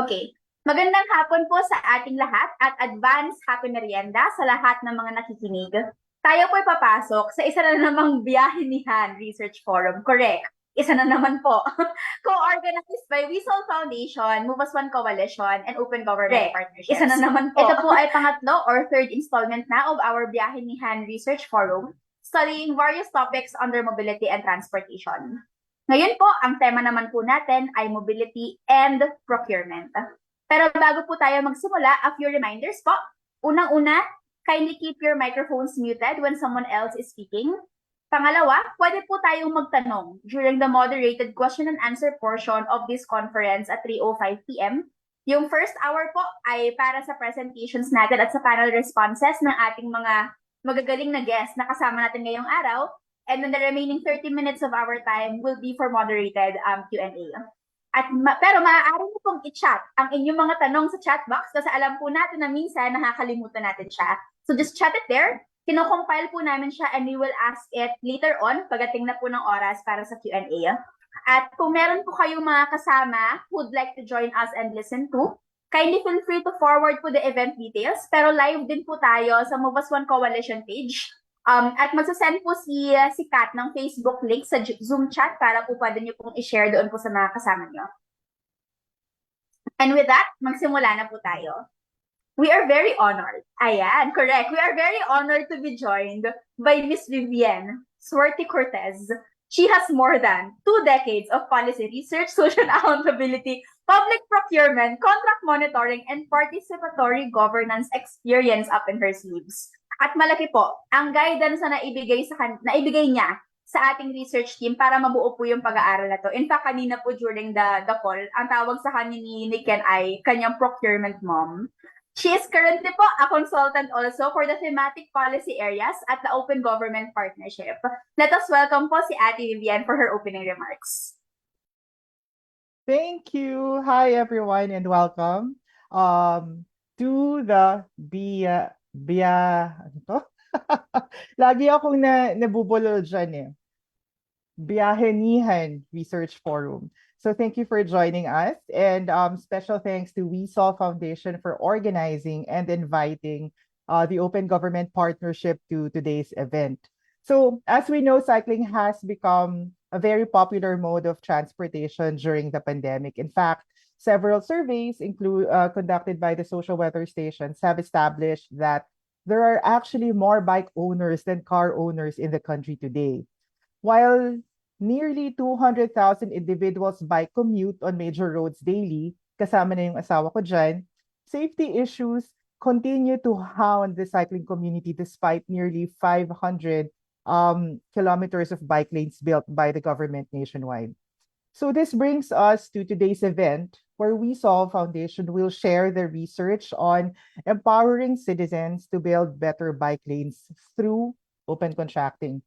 Okay. Magandang hapon po sa ating lahat at advance happy merienda sa lahat ng mga nakikinig. Tayo po ay papasok sa isa na namang biyahe ni Han Research Forum. Correct. Isa na naman po. Co-organized by Weasel Foundation, Move as One Coalition, and Open Government Correct. Partnerships. Isa na naman po. Ito Ito po ay pangatlo or third installment na of our biyahe ni Han Research Forum, studying various topics under mobility and transportation. Ngayon po, ang tema naman po natin ay mobility and procurement. Pero bago po tayo magsimula, a few reminders po. Unang-una, kindly keep your microphones muted when someone else is speaking. Pangalawa, pwede po tayong magtanong during the moderated question and answer portion of this conference at 3:05 p.m. Yung first hour po ay para sa presentations natin at sa panel responses ng ating mga magagaling na guests na kasama natin ngayong araw. And then the remaining 30 minutes of our time will be for moderated Q&A. Pero maaari mo pong i-chat ang inyong mga tanong sa chat box kasi alam po natin na minsan nakakalimutan natin siya. So just chat it there. Kino-compile po namin siya and we will ask it later on pagdating na po ng oras para sa Q&A. At kung meron po kayong mga kasama who would like to join us and listen to, kindly feel free to forward po the event details. Pero live din po tayo sa Move as One Coalition page. At magsasend po si Kat ng Facebook link sa Zoom chat para po pwede niyo pong i-share doon po sa mga kasama niyo. And with that, magsimula na po tayo. We are very honored. Ayan, correct. We are very honored to be joined by Miss Vivienne Suerte Cortez. She has more than 2 decades of policy research, social accountability, public procurement, contract monitoring, and participatory governance experience up in her sleeves. At malaki po ang guidance na naibigay niya sa ating research team para mabuo po yung pag-aaral na to. In fact, kanina po during the call, ang tawag sa kanya ni Ken ay kanyang procurement mom. She is currently po a consultant also for the thematic policy areas at the Open Government Partnership. Let us welcome po si Ate Vivienne for her opening remarks. Thank you. Hi, everyone, and welcome to the ano to? Lagi akong nabubulol dyan eh. Biyahenihan Research Forum. So thank you for joining us, and special thanks to Weasel Foundation for organizing and inviting the Open Government Partnership to today's event. So as we know, cycling has become a very popular mode of transportation during the pandemic. In fact, several surveys conducted by the social weather stations have established that there are actually more bike owners than car owners in the country today. While nearly 200,000 individuals bike commute on major roads daily, kasama na yung asawa ko dyan, safety issues continue to hound the cycling community despite nearly 500 kilometers of bike lanes built by the government nationwide. So this brings us to today's event, where Weasel Foundation will share their research on empowering citizens to build better bike lanes through open contracting,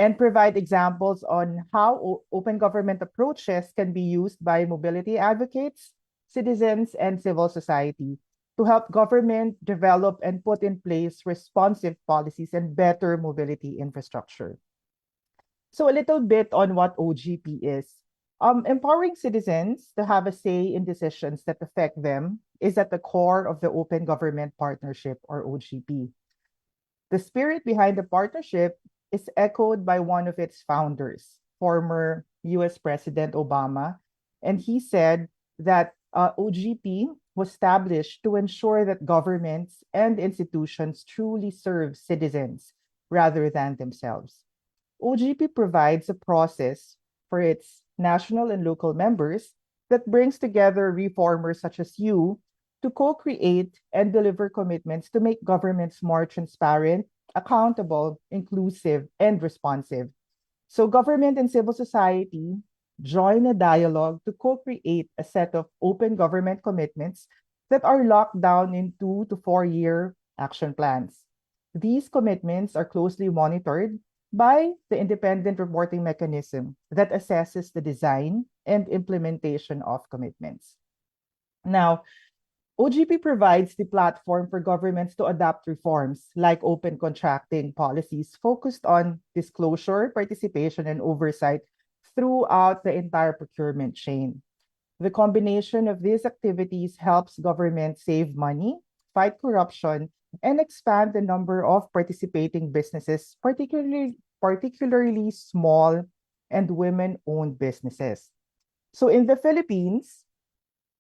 and provide examples on how open government approaches can be used by mobility advocates, citizens, and civil society to help government develop and put in place responsive policies and better mobility infrastructure. So a little bit on what OGP is. Empowering citizens to have a say in decisions that affect them is at the core of the Open Government Partnership, or OGP. The spirit behind the partnership is echoed by one of its founders, former US President Obama, and he said that OGP was established to ensure that governments and institutions truly serve citizens rather than themselves. OGP provides a process for its national and local members that brings together reformers such as you to co-create and deliver commitments to make governments more transparent, accountable, inclusive, and responsive. So government and civil society join a dialogue to co-create a set of open government commitments that are locked down in 2 to 4 year action plans. These commitments are closely monitored by the independent reporting mechanism that assesses the design and implementation of commitments. Now, OGP provides the platform for governments to adopt reforms like open contracting policies focused on disclosure, participation, and oversight throughout the entire procurement chain. The combination of these activities helps government save money, fight corruption, and expand the number of participating businesses, particularly small and women-owned businesses. So in the Philippines,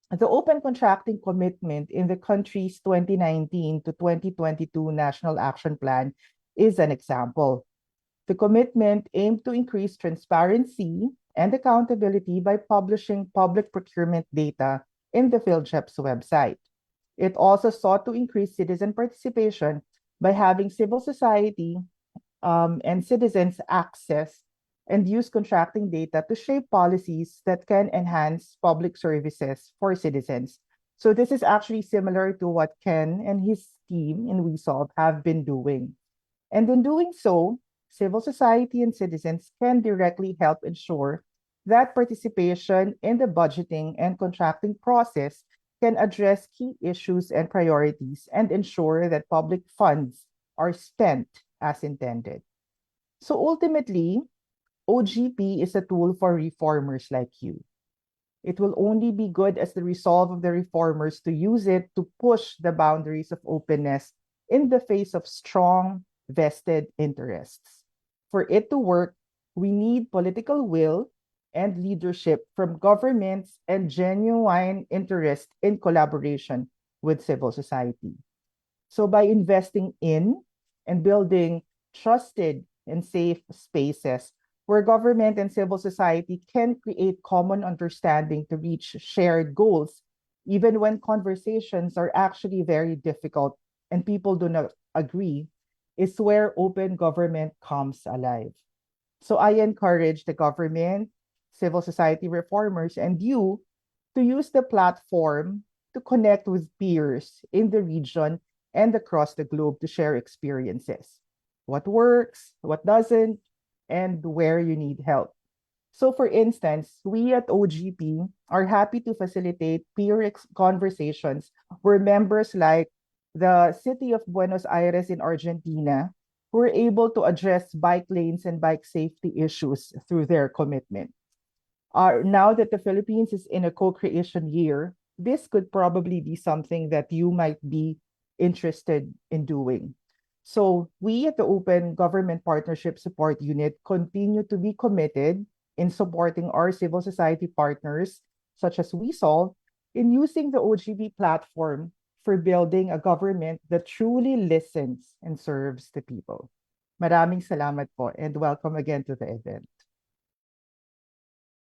the open contracting commitment in the country's 2019 to 2022 National Action Plan is an example. The commitment aimed to increase transparency and accountability by publishing public procurement data in the PhilJEP's website. It also sought to increase citizen participation by having civil society and citizens access and use contracting data to shape policies that can enhance public services for citizens. So this is actually similar to what Ken and his team in WeSolve have been doing. And in doing so, civil society and citizens can directly help ensure that participation in the budgeting and contracting process can address key issues and priorities and ensure that public funds are spent as intended. So ultimately, OGP is a tool for reformers like you. It will only be good as the resolve of the reformers to use it to push the boundaries of openness in the face of strong vested interests. For it to work, we need political will and leadership from governments and genuine interest in collaboration with civil society. So by investing in and building trusted and safe spaces where government and civil society can create common understanding to reach shared goals, even when conversations are actually very difficult and people do not agree, is where open government comes alive. So I encourage the government, civil society reformers, and you to use the platform to connect with peers in the region and across the globe to share experiences. What works, what doesn't, and where you need help. So for instance, we at OGP are happy to facilitate peer conversations where members like the city of Buenos Aires in Argentina were able to address bike lanes and bike safety issues through their commitment. Now that the Philippines is in a co-creation year, this could probably be something that you might be interested in doing. So we at the Open Government Partnership Support Unit continue to be committed in supporting our civil society partners, such as WeSolve, in using the OGB platform for building a government that truly listens and serves the people. Maraming salamat po and welcome again to the event.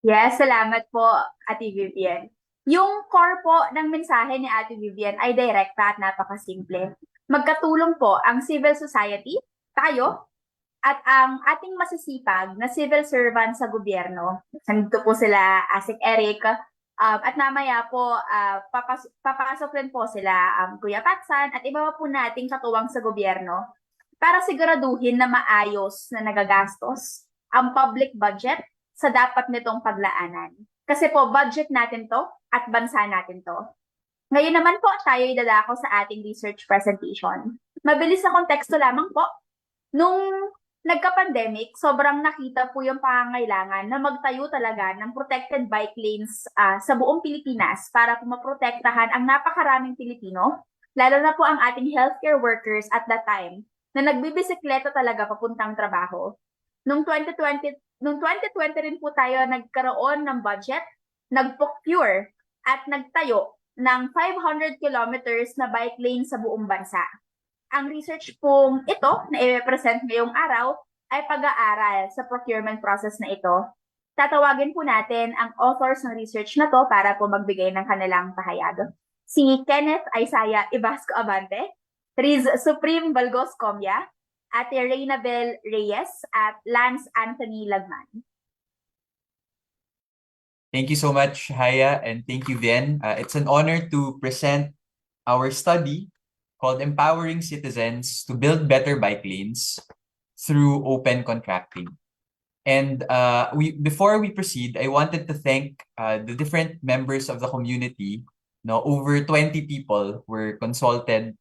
Yes, salamat po, Ate Vivian. Yung core po ng mensahe ni Ate Vivian ay direkta at napakasimple. Magkatulong po ang civil society, tayo, at ang ating masisipag na civil servant sa gobyerno. Nandito po sila, Asik Eric, at mamaya po, papasok rin po sila, Kuya Patsan, at iba pa po nating katuwang sa gobyerno para siguraduhin na maayos na nagagastos ang public budget sa dapat nitong paglaanan. Kasi po, budget natin to at bansa natin to. Ngayon naman po, tayo idadako sa ating research presentation. Mabilis na konteksto lamang po. Nung nagka-pandemic, sobrang nakita po yung pangangailangan na magtayo talaga ng protected bike lanes sa buong Pilipinas para po maprotektahan ang napakaraming Pilipino, lalo na po ang ating healthcare workers at that time, na nagbibisikleta talaga papuntang trabaho. Noong 2020 rin po tayo nagkaroon ng budget, nag-procure at nagtayo ng 500 kilometers na bike lane sa buong bansa. Ang research pong ito na i-present ngayong araw ay pag-aaral sa procurement process na ito. Tatawagin po natin ang authors ng research na to para po magbigay ng kanilang pahayag. Si Kenneth Isaiah Ibasco Abante, Riz Supreme Balgos Comia, Ate Reynabel Reyes at Lance Anthony Lagman. Thank you so much, Haya, and thank you, Vien. It's an honor to present our study called Empowering Citizens to Build Better Bike Lanes through Open Contracting. And before we proceed, I wanted to thank the different members of the community. Over 20 people were consulted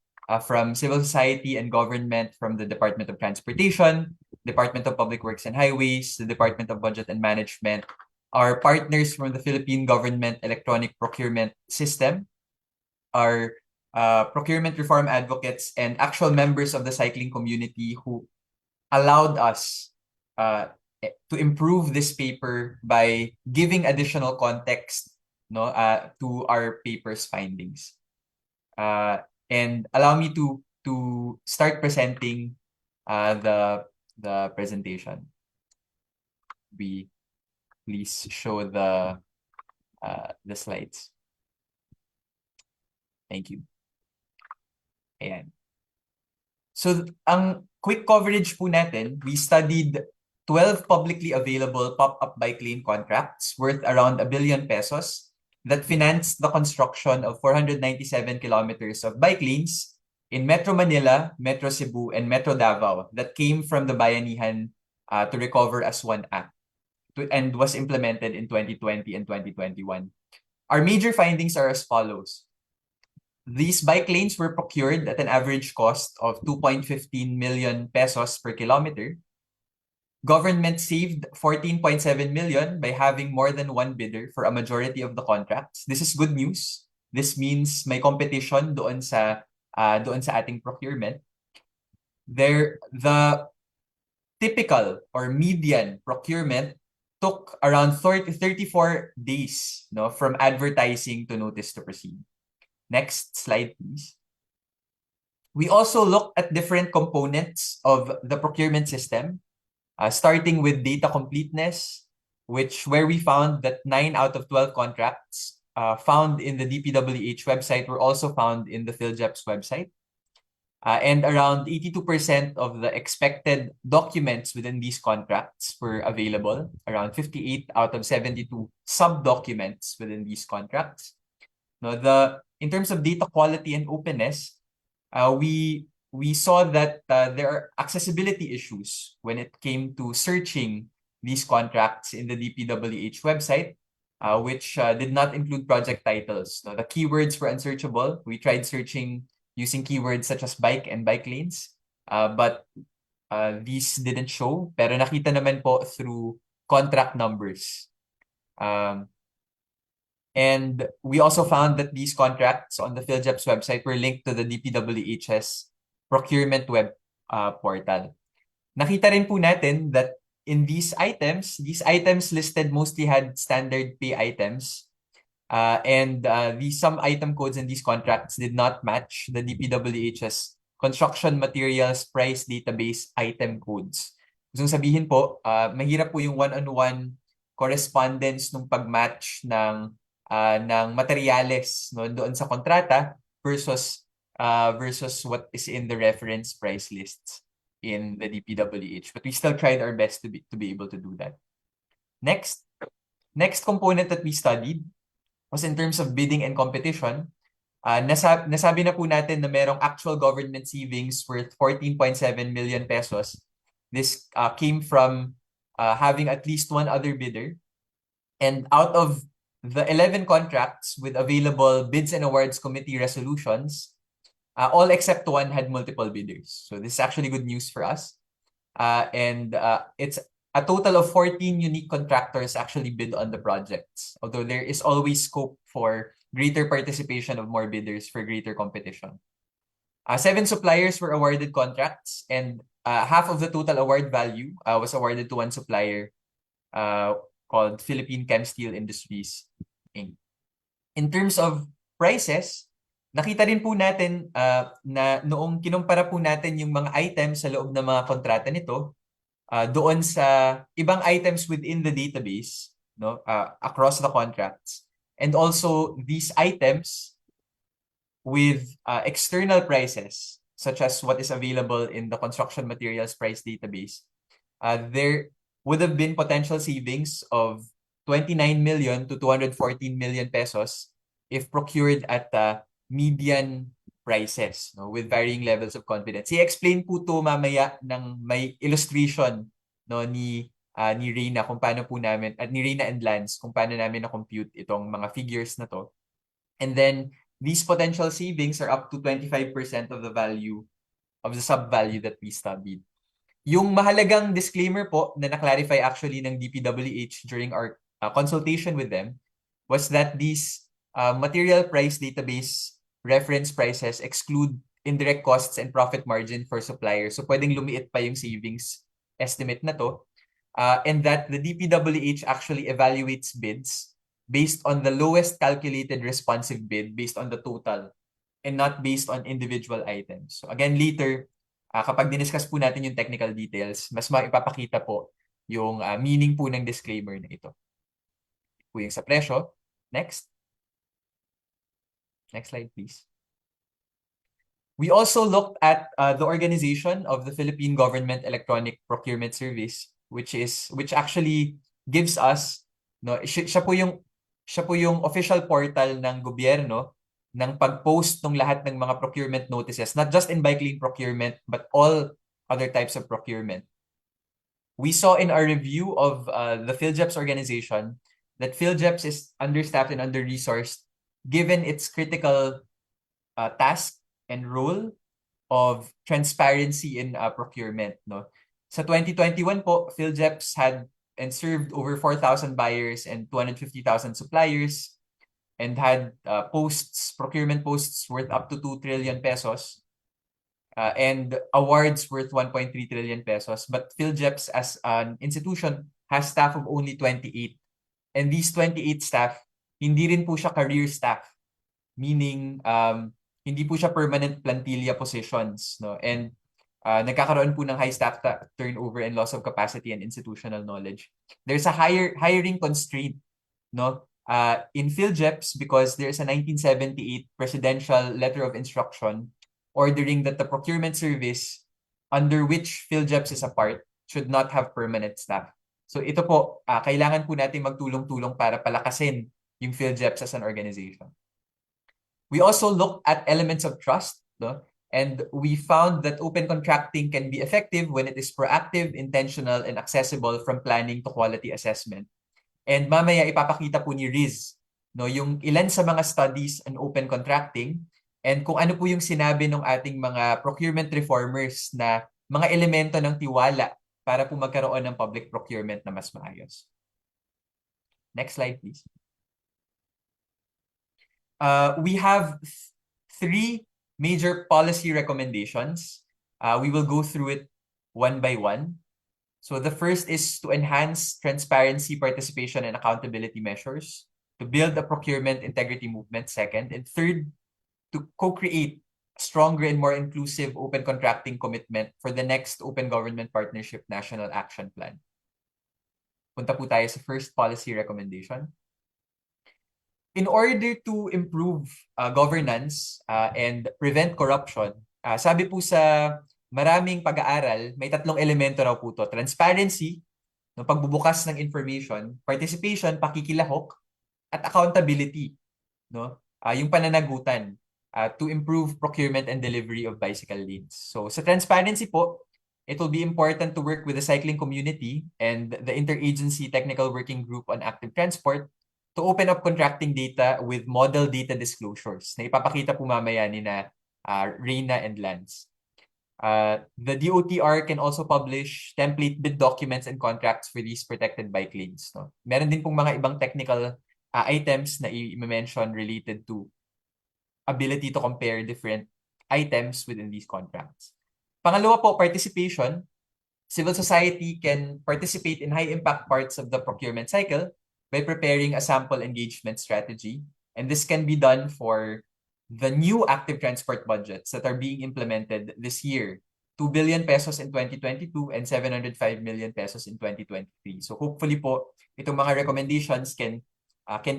from civil society and government, from the Department of Transportation, Department of Public Works and Highways, the Department of Budget and Management, our partners from the Philippine Government Electronic Procurement System, our procurement reform advocates, and actual members of the cycling community who allowed us to improve this paper by giving additional context, no, to our paper's findings. And allow me to start presenting the presentation. We please show the slides. Thank you. Ayan. So, ang quick coverage po natin, we studied 12 publicly available pop-up bike lane contracts worth around 1 billion pesos that financed the construction of 497 kilometers of bike lanes in Metro Manila, Metro Cebu, and Metro Davao that came from the Bayanihan to recover as one act and was implemented in 2020 and 2021. Our major findings are as follows. These bike lanes were procured at an average cost of 2.15 million pesos per kilometer. Government saved 14.7 million by having more than one bidder for a majority of the contracts. This is good news. This means may competition doon sa ating procurement. The typical or median procurement took around 34 days, no, from advertising to notice to proceed. Next slide, please. We also looked at different components of the procurement system, starting with data completeness, where we found that 9 out of 12 contracts found in the DPWH website were also found in the PhilJEP's website. And around 82% of the expected documents within these contracts were available, around 58 out of 72 sub-documents within these contracts. No, in terms of data quality and openness, we saw that there are accessibility issues when it came to searching these contracts in the DPWH website, which did not include project titles. No, the keywords were unsearchable. We tried searching using keywords such as bike and bike lanes, but these didn't show. Pero nakita naman po through contract numbers. And we also found that these contracts on the PhilJEP's website were linked to the DPWH's procurement web portal. Nakita rin po natin that in these items listed mostly had standard pay items. And some item codes in these contracts did not match the DPWH's construction materials price database item codes. Gusto sabihin po, mahirap po yung one-on-one correspondence nung pag-match ng materyales, no, doon sa kontrata versus what is in the reference price lists in the DPWH. But we still tried our best to be able to do that. Next component that we studied was in terms of bidding and competition. Nasabi na po natin na merong actual government savings worth 14.7 million pesos. This came from having at least one other bidder. And out of the 11 contracts with available bids and awards committee resolutions, all except one had multiple bidders. So this is actually good news for us. And it's a total of 14 unique contractors actually bid on the projects, although there is always scope for greater participation of more bidders for greater competition. 7 suppliers were awarded contracts, and half of the total award value was awarded to one supplier called Philippine Chem Steel Industries, Inc. In terms of prices, nakita rin po natin na noong kinumpara po natin yung mga items sa loob ng mga kontrata nito, doon sa ibang items within the database, no, across the contracts, and also these items with external prices, such as what is available in the construction materials price database, there would have been potential savings of 29 million to 214 million pesos if procured at median prices, no, with varying levels of confidence. I-explain po to mamaya ng may illustration, no, ni Reyna kung paano po namin, at ni Reyna and Lance kung paano namin na-compute itong mga figures na to. And then these potential savings are up to 25% of the value of the sub-value that we studied. Yung mahalagang disclaimer po na na-clarify actually ng DPWH during our consultation with them was that these material price database reference prices exclude indirect costs and profit margin for suppliers. So pwedeng lumiit pa yung savings estimate na to. And that the DPWH actually evaluates bids based on the lowest calculated responsive bid based on the total and not based on individual items. So again, later, kapag diniscuss po natin yung technical details, mas maipapakita po yung meaning po ng disclaimer na ito. Po yung sa presyo. Next. Next slide, please. We also looked at the organization of the Philippine Government Electronic Procurement Service, which actually gives us, no, siya po yung official portal ng gobyerno ng pag-post ng lahat ng mga procurement notices, not just in bike lane procurement, but all other types of procurement. We saw in our review of the PhilJEPS organization that PhilJEPS is understaffed and under-resourced given its critical task and role of transparency in procurement. No? Sa 2021 po, PhilJEPS had and served over 4,000 buyers and 250,000 suppliers and had procurement posts worth up to 2 trillion pesos and awards worth 1.3 trillion pesos. But PhilJEPS as an institution has staff of only 28. And these 28 staff, hindi rin po siya career staff. Meaning, hindi po siya permanent plantilla positions. No? And nagkakaroon po ng high staff turnover and loss of capacity and institutional knowledge. There's a hiring constraint, no? In PhilJEPS because there's a 1978 presidential letter of instruction ordering that the procurement service under which PhilJEPS is a part should not have permanent staff. So ito po, kailangan po natin magtulong-tulong para palakasin yung PhilJEPS as an organization. We also looked at elements of trust, no? And we found that open contracting can be effective when it is proactive, intentional, and accessible from planning to quality assessment. And mamaya ipapakita po ni Riz, no, yung ilan sa mga studies on open contracting and kung ano po yung sinabi ng ating mga procurement reformers na mga elemento ng tiwala para po magkaroon ng public procurement na mas maayos. Next slide, please. We have three major policy recommendations. We will go through it one by one. So the first is to enhance transparency, participation, and accountability measures, to build a procurement integrity movement, second. And third, to co-create a stronger and more inclusive open contracting commitment for the next Open Government Partnership National Action Plan. Punta po tayo sa first policy recommendation. In order to improve governance and prevent corruption, sabi po sa maraming pag-aaral, may tatlong elemento raw po to. Transparency, no, pagbubukas ng information, participation, pakikilahok, at accountability, no, yung pananagutan to improve procurement and delivery of bicycle lanes. So sa transparency po, it will be important to work with the cycling community and the Interagency Technical Working Group on Active Transport to open up contracting data with model data disclosures na ipapakita po mamaya ni na Reina and Lance. The DOTR can also publish template bid documents and contracts for these protected bike lanes. No? Meron din pong mga ibang technical items na i-mention related to ability to compare different items within these contracts. Pangalawa po, participation. Civil society can participate in high-impact parts of the procurement cycle by preparing a sample engagement strategy. And this can be done for the new active transport budgets that are being implemented this year. 2 billion pesos in 2022 and 705 million pesos in 2023. So hopefully po, itong mga recommendations can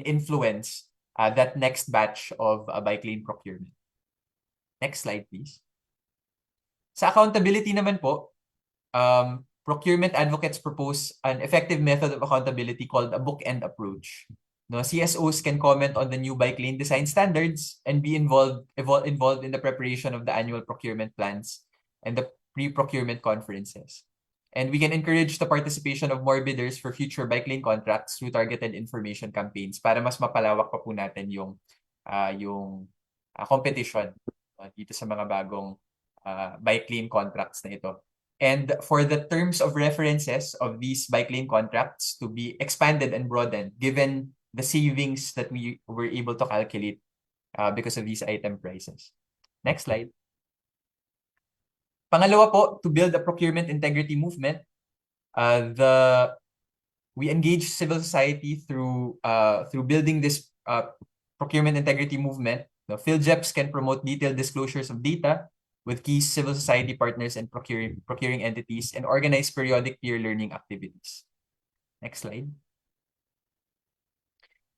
influence that next batch of bike lane procurement. Next slide, please. Sa accountability naman po, procurement advocates propose an effective method of accountability called a bookend approach. No, CSOs can comment on the new bike lane design standards and be involved in the preparation of the annual procurement plans and the pre-procurement conferences. And we can encourage the participation of more bidders for future bike lane contracts through targeted information campaigns para mas mapalawak pa po natin yung competition dito sa mga bagong bike lane contracts na ito. and for the terms of references of these bike lane contracts to be expanded and broadened given the savings that we were able to calculate because of these item prices. Next slide. Pangalawa po, to build a procurement integrity movement, we engage civil society through building this procurement integrity movement. The PhilJeps can promote detailed disclosures of data with key civil society partners and procuring entities and organize periodic peer learning activities. Next slide.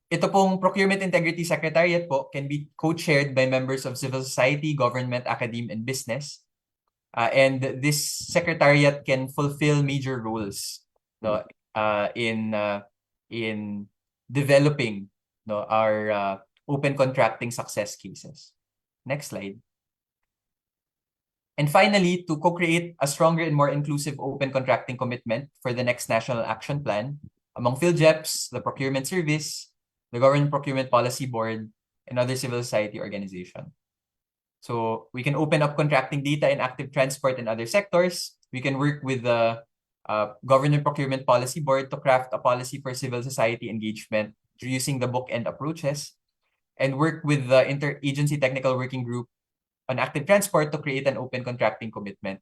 Ito pong Procurement Integrity Secretariat po can be co-chaired by members of civil society, government, academia, and business. And this secretariat can fulfill major roles in developing our open contracting success cases. Next slide. And finally, to co-create a stronger and more inclusive open contracting commitment for the next National Action Plan among PhilJeps, the Procurement Service, the Government Procurement Policy Board, and other civil society organizations. So we can open up contracting data in active transport and other sectors. We can work with the Government Procurement Policy Board to craft a policy for civil society engagement using the bookend approaches, and work with the Interagency Technical Working Group on active transport to create an open contracting commitment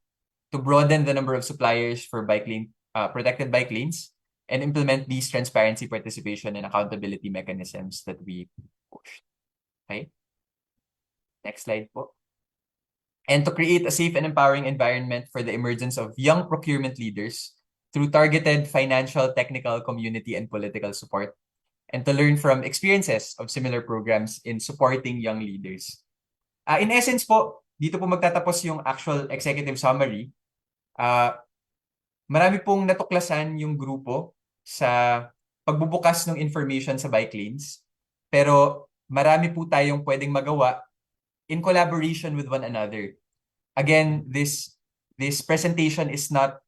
to broaden the number of suppliers for protected bike lanes and implement these transparency, participation, and accountability mechanisms that we pushed. Okay? Next slide po. And to create a safe and empowering environment for the emergence of young procurement leaders through targeted financial, technical, community, and political support, and to learn from experiences of similar programs in supporting young leaders. In essence po, dito po magtatapos yung actual executive summary. Marami pong natuklasan yung grupo sa pagbubukas ng information sa bike lanes. Pero marami po tayong pwedeng magawa in collaboration with one another. Again, this presentation is not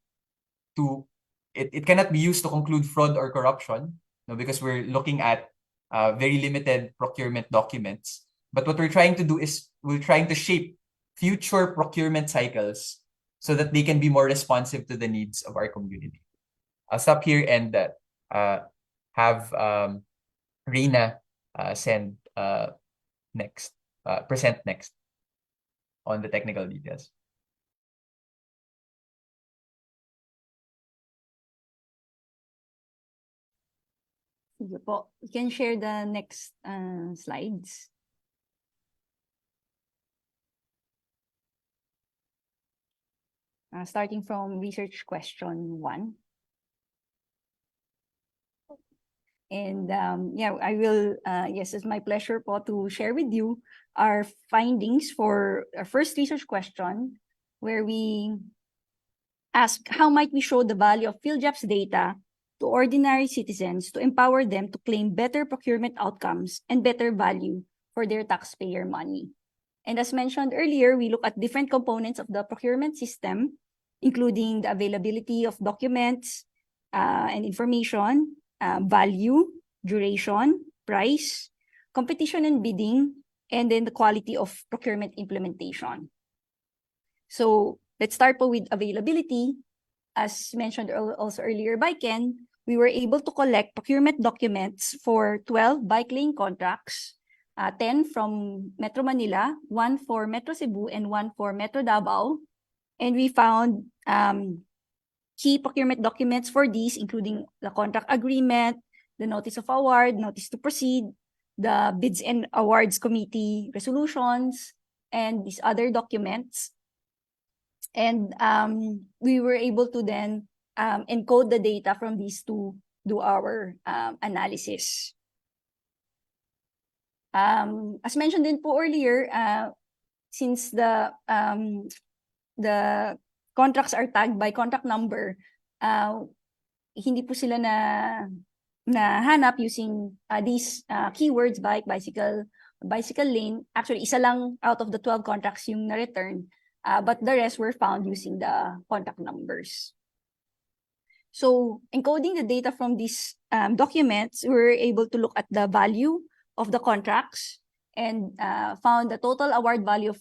it cannot be used to conclude fraud or corruption, because we're looking at very limited procurement documents. But what we're trying to do is we're trying to shape future procurement cycles so that they can be more responsive to the needs of our community. I'll stop here and have Reina present next on the technical details. Sige po. You can share the next slides. Starting from research question 1. And I will, yes, it's my pleasure po to share with you our findings for our first research question, where we ask how might we show the value of PhilJeps data to ordinary citizens to empower them to claim better procurement outcomes and better value for their taxpayer money. And as mentioned earlier, we look at different components of the procurement system, including the availability of documents and information, value, duration, price, competition and bidding, and then the quality of procurement implementation. So let's start with availability. As mentioned also earlier by Ken, we were able to collect procurement documents for 12 bike lane contracts, 10 from Metro Manila, 1 for Metro Cebu, and 1 for Metro Davao. And we found key procurement documents for these, including the contract agreement, the notice of award, notice to proceed, the bids and awards committee resolutions, and these other documents. And we were able to then encode the data from these to do our analysis. As mentioned din po earlier, since the contracts are tagged by contract number, hindi po sila nahanap using these keywords: bike, bicycle, bicycle lane. Actually, isa lang out of the 12 contracts yung na-return, but the rest were found using the contract numbers. So encoding the data from these documents, we were able to look at the value of the contracts and found the total award value of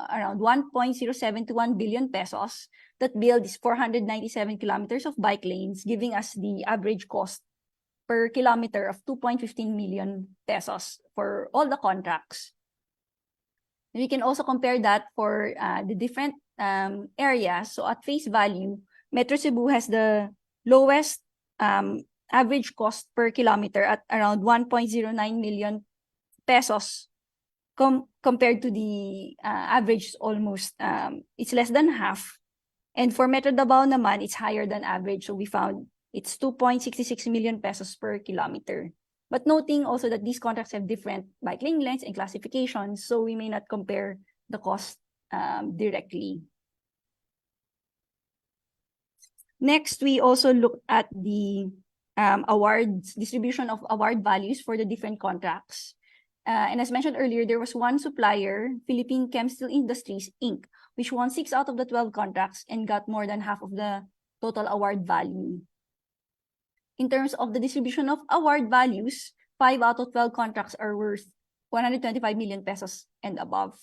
around 1.0721 billion pesos that build is 497 kilometers of bike lanes, giving us the average cost per kilometer of 2.15 million pesos for all the contracts. We can also compare that for the different areas. So at face value, Metro Cebu has the lowest average cost per kilometer at around 1.09 million pesos compared to the average almost, it's less than half. And for Metro Davao naman, it's higher than average. So we found it's 2.66 million pesos per kilometer. But noting also that these contracts have different bike lane lengths and classifications, so we may not compare the cost directly. Next, we also look at the awards, distribution of award values for the different contracts. And as mentioned earlier, there was one supplier, Philippine Chemsteel Industries, Inc., which won 6 out of the 12 contracts and got more than half of the total award value. In terms of the distribution of award values, 5 out of 12 contracts are worth 125 million pesos and above,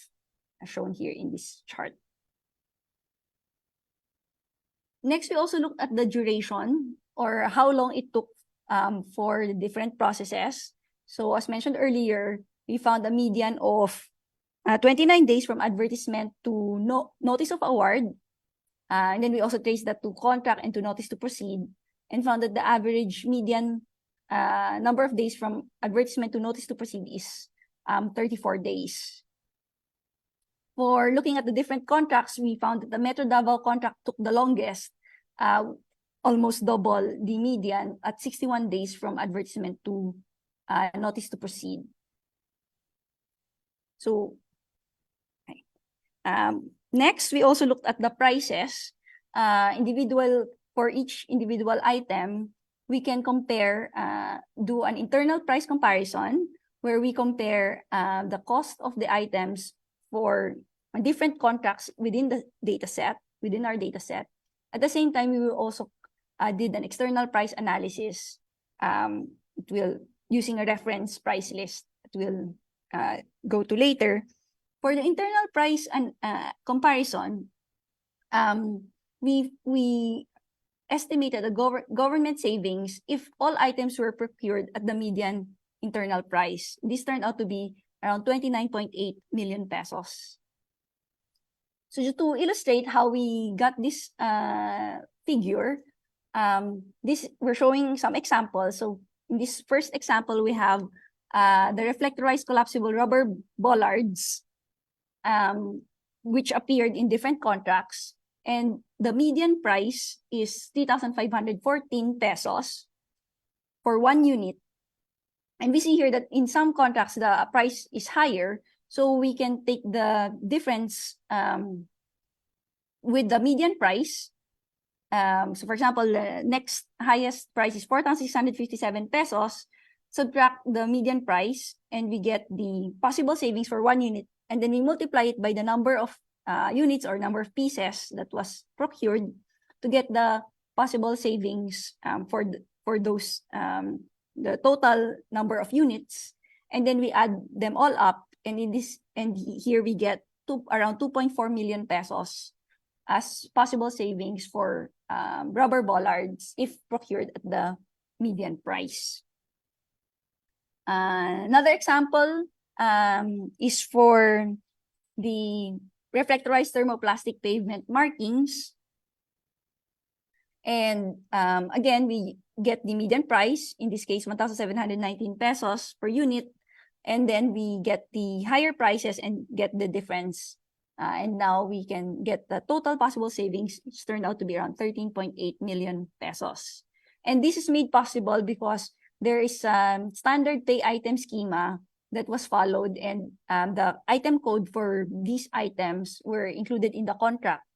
as shown here in this chart. Next, we also looked at the duration, or how long it took for the different processes. So as mentioned earlier, we found a median of 29 days from advertisement to notice of award. And then we also traced that to contract and to notice to proceed, and found that the average median number of days from advertisement to notice to proceed is 34 days. For looking at the different contracts, we found that the Metro Davao contract took the longest, almost double the median at 61 days from advertisement to notice to proceed. So, okay. Next, we also looked at the prices. For each individual item, we can compare, do an internal price comparison, where we compare the cost of the items for different contracts within the data set, within our data set. At the same time, we will also did an external price analysis. It will, using a reference price list, it will go to later. For the internal price and comparison, we estimated the government savings if all items were procured at the median internal price. This turned out to be around 29.8 million pesos. So just to illustrate how we got this figure, we're showing some examples. So in this first example, we have the reflectorized collapsible rubber bollards, which appeared in different contracts. And the median price is 3,514 pesos for 1 unit. And we see here that in some contracts, the price is higher. So we can take the difference with the median price. So for example, the next highest price is 4,657 pesos. Subtract the median price, and we get the possible savings for 1 unit. And then we multiply it by the number of units or number of pieces that was procured to get the possible savings for those the total number of units, and then we add them all up, and here we get around 2.4 million pesos as possible savings for rubber bollards if procured at the median price. Another example is for the reflectorized thermoplastic pavement markings. And again, we get the median price, in this case, 1,719 pesos per unit. And then we get the higher prices and get the difference. And now we can get the total possible savings, which turned out to be around 13.8 million pesos. And this is made possible because there is a standard pay item schema that was followed, and the item code for these items were included in the contract.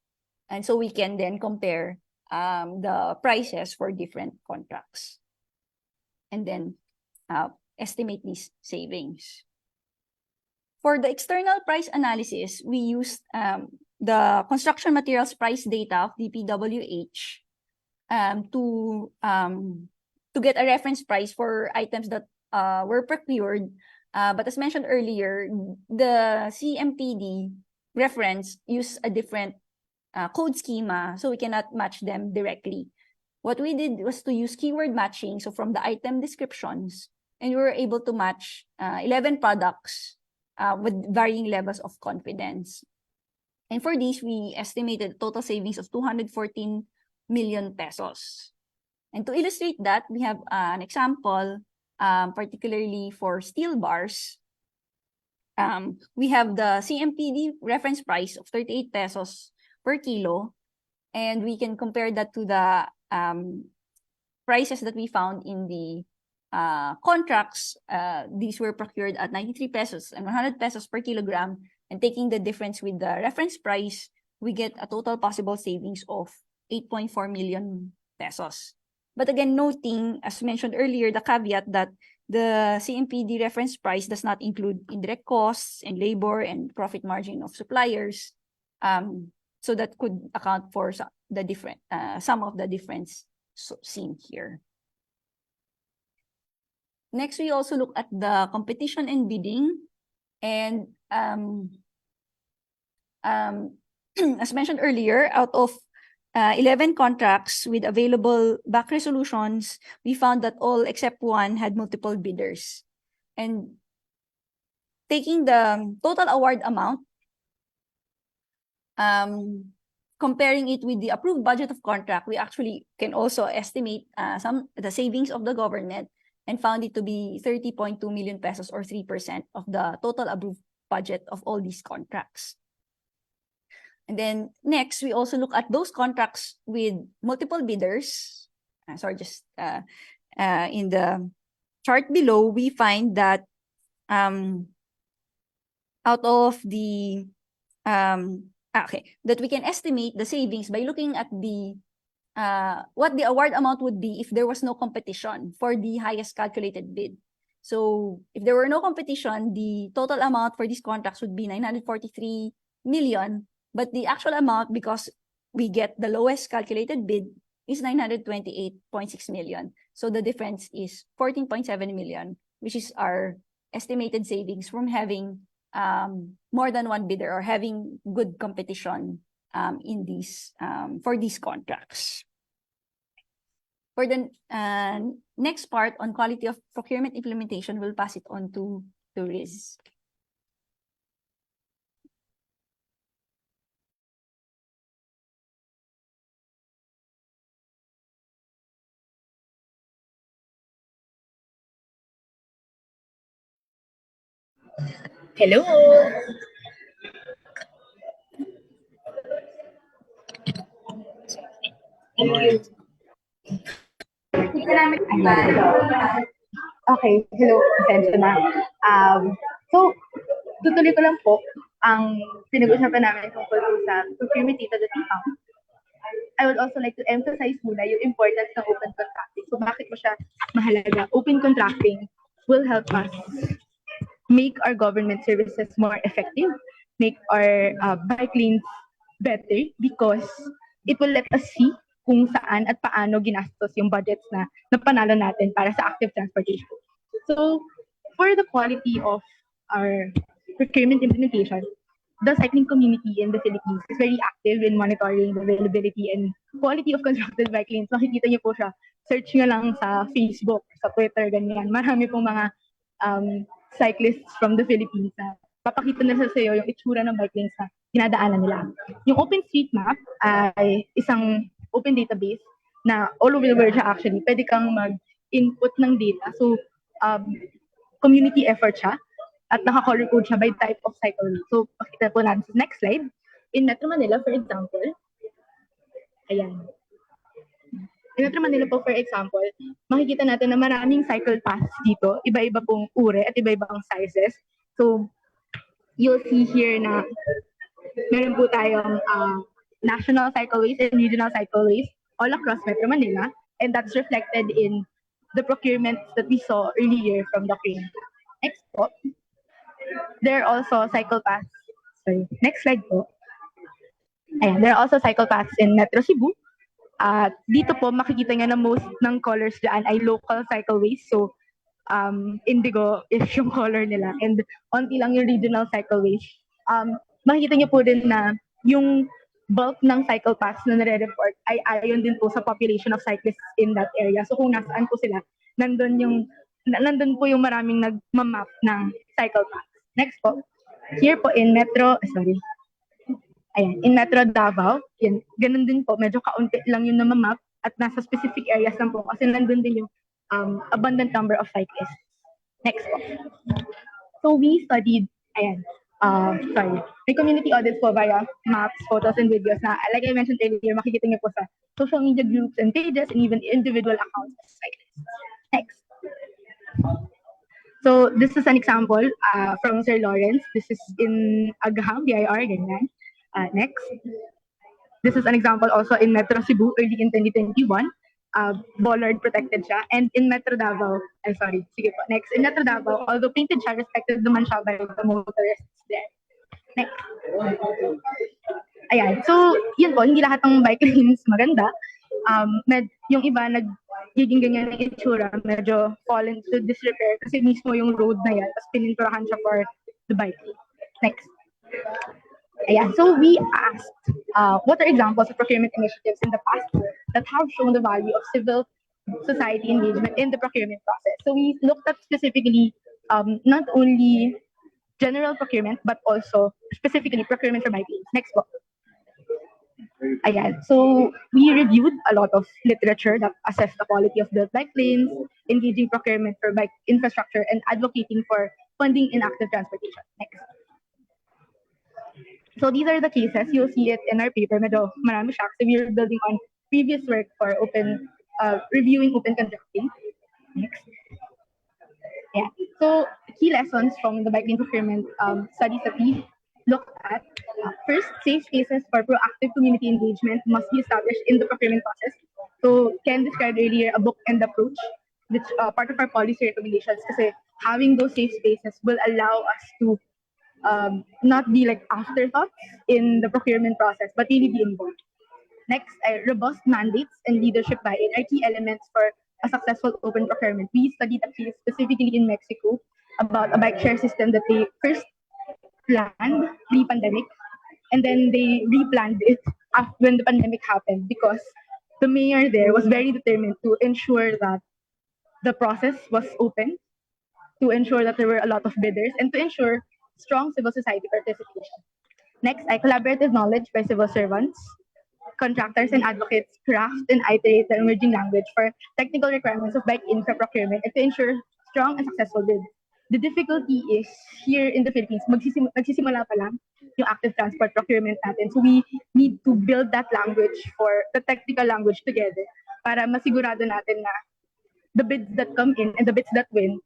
And so we can then compare the prices for different contracts and then estimate these savings. For the external price analysis, we used the construction materials price data of DPWH to get a reference price for items that were procured. But as mentioned earlier, the CMPD reference used a different code schema, so we cannot match them directly. What we did was to use keyword matching, so from the item descriptions, and we were able to match 11 products with varying levels of confidence. And for these, we estimated total savings of 214 million pesos. And to illustrate that, we have an example, particularly for steel bars. We have the CMPD reference price of 38 pesos per kilo, and we can compare that to the prices that we found in the contracts. These were procured at 93 pesos and 100 pesos per kilogram, and taking the difference with the reference price, we get a total possible savings of 8.4 million pesos. But again, noting, as mentioned earlier, the caveat that the CMPD reference price does not include indirect costs and labor and profit margin of suppliers. So that could account for the different, some of the difference seen here. Next, we also look at the competition and bidding. And as mentioned earlier, out of 11 contracts with available back resolutions, we found that all except one had multiple bidders. And taking the total award amount, comparing it with the approved budget of contract, we actually can also estimate the savings of the government, and found it to be 30.2 million pesos, or 3% of the total approved budget of all these contracts. And then next, we also look at those contracts with multiple bidders. In the chart below, we find that out of the that we can estimate the savings by looking at the what the award amount would be if there was no competition for the highest calculated bid. So if there were no competition, the total amount for these contracts would be 943 million, but the actual amount, because we get the lowest calculated bid, is 928.6 million. So the difference is 14.7 million, which is our estimated savings from having more than one bidder, or having good competition in these for these contracts. For the next part on quality of procurement implementation, we'll pass it on to Riz. Hello! Okay, hello, pasensya na. So, tutuloy ko lang po ang pinag-usapan namin tungkol po sa procurement data that we found. I would also like to emphasize muna yung importance ng open contracting. So, bakit mo siya mahalaga? Open contracting will help us make our government services more effective, make our bike lanes better, because it will let us see kung saan at paano ginastos yung budgets na napanalo natin para sa active transportation. So, for the quality of our procurement implementation, the cycling community in the Philippines is very active in monitoring the availability and quality of constructed bike lanes. Makikita niyo po siya. Search nyo lang sa Facebook, sa Twitter, ganyan. Marami pong mga cyclists from the Philippines na papakita na sa iyo yung itsura ng bike lanes na dinadaanan nila. Yung OpenStreetMap ay isang open database na all over the world siya actually. Pwede kang mag-input ng data. So, community effort siya at naka-color code siya by type of cycle. So, pakita po natin sa next slide. In Metro Manila, for example, ayan. In Metro Manila po, for example, makikita natin na maraming cycle paths dito. Iba-iba pong uri at iba-iba ang sizes. So, you'll see here na meron po tayong national cycleways and regional cycleways all across Metro Manila, and that's reflected in the procurements that we saw earlier from the crane. Next po, there are also cycle paths. Sorry, next slide po. Ayan, there are also cycle paths in Metro Cebu. Dito po, makikita nga na most ng colors dyan ay local cycleways. So, indigo is yung color nila. And onti lang yung regional cycleways. Makikita niyo po din na yung bulk ng cycle paths na nare-report ay ayon din po sa population of cyclists in that area. So kung nasaan po sila, nandun po yung maraming nagmamap ng cycle paths. Next po. Here po in in Metro Davao, yan, ganun din po, medyo kaunti lang yung namamap at nasa specific areas lang po kasi nandun din yung abundant number of cyclists. Next po. So we studied, may community audits po via maps, photos, and videos na, like I mentioned earlier, makikita niyo po sa social media groups and pages and even individual accounts of cyclists. Next. So this is an example from Sir Lawrence. This is in Agham, BIR, ganyan. Next. This is an example also in Metro Cebu early in 2021. Bollard protected siya. And in Metro Davao, sige po. Next, in Metro Davao, although painted siya, respected naman siya by the motorists there. Next. Ayan. So, yun po, hindi lahat ng bike lanes maganda. Yung iba, nagiging ganyan ng itsura, medyo fall into disrepair kasi mismo yung road na yan, tapos pininturahan siya for the bike lane. Next. Ayan. So we asked, what are examples of procurement initiatives in the past that have shown the value of civil society engagement in the procurement process? So we looked at specifically not only general procurement, but also specifically procurement for bike lanes. Next book. Ayan. So we reviewed a lot of literature that assessed the quality of the bike lanes, engaging procurement for bike infrastructure, and advocating for funding in active transportation. Next. So these are the cases. You'll see it in our paper. Medyo marami siya kasi we're building on previous work for reviewing open contracting. Next. Yeah. So key lessons from the bike lane procurement studies that we looked at. First, safe spaces for proactive community engagement must be established in the procurement process. So Ken described earlier a book-end approach, which part of our policy recommendations kasi having those safe spaces will allow us to not be like afterthoughts in the procurement process, but really be involved. Next, robust mandates and leadership buy-in are key elements for a successful open procurement. We studied a case specifically in Mexico about a bike share system that they first planned pre-pandemic, and then they replanned it when the pandemic happened because the mayor there was very determined to ensure that the process was open, to ensure that there were a lot of bidders, and to ensure strong civil society participation. Next, collaborative knowledge by civil servants, contractors, and advocates craft and iterate the emerging language for technical requirements of bike infra procurement and to ensure strong and successful bids. The difficulty is here in the Philippines, nagsisimula pa lang yung active transport procurement natin. So we need to build that language for the technical language together para masigurado natin na the bids that come in and the bids that win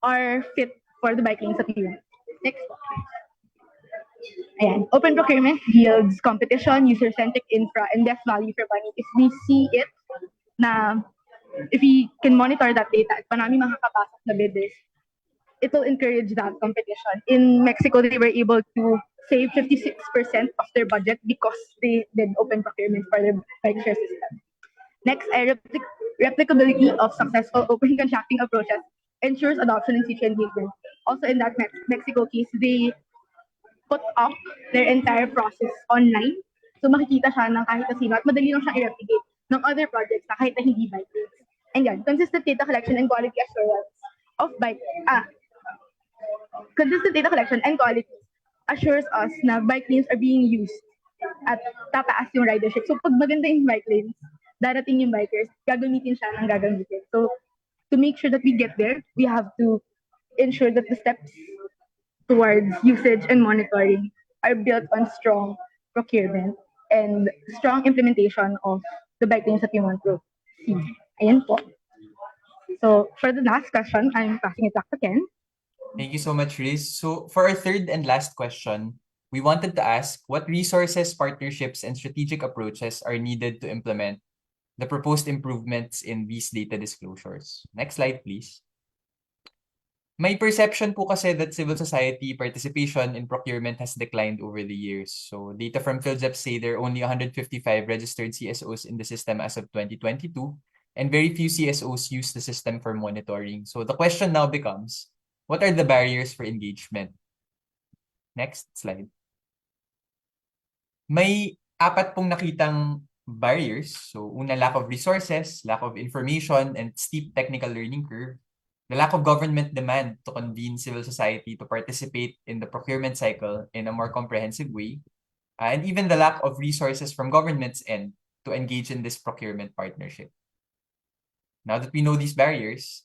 are fit for the bike lanes that we want. Next. Ayan. Open procurement yields competition, user-centric infra, and best value for money. If we see it na, if we can monitor that data at marami makakapasok na bidders, it will encourage that competition. In Mexico, they were able to save 56% of their budget because they did open procurement for their bike share system. Next, replicability of successful open contracting approaches ensures adoption and future engagement. Also in that Mexico case, they put up their entire process online. So makikita siya ng kahit sino at madali lang siyang i-replicate ng other projects na kahit na hindi bike lanes. And yan, consistent data collection and quality assurance of consistent data collection and quality assures us na bike lanes are being used at tataas yung ridership. So pag maganda yung bike lanes, darating yung bikers, gagamitin siya ng gagamitin. So to make sure that we get there, we have to ensure that the steps towards usage and monitoring are built on strong procurement and strong implementation of the bike lanes that we want to see. Ayan po. So for the last question, I'm passing it back to Ken. Thank you so much, Riz. So for our third and last question, we wanted to ask what resources, partnerships, and strategic approaches are needed to implement the proposed improvements in these data disclosures. Next slide, please. May perception po kasi that civil society participation in procurement has declined over the years. So data from PhilJEP say there are only 155 registered CSOs in the system as of 2022, and very few CSOs use the system for monitoring. So the question now becomes, what are the barriers for engagement? Next slide. May apat pong nakitang barriers. So, una, lack of resources, lack of information, and steep technical learning curve. The lack of government demand to convene civil society to participate in the procurement cycle in a more comprehensive way. And even the lack of resources from government's end to engage in this procurement partnership. Now that we know these barriers,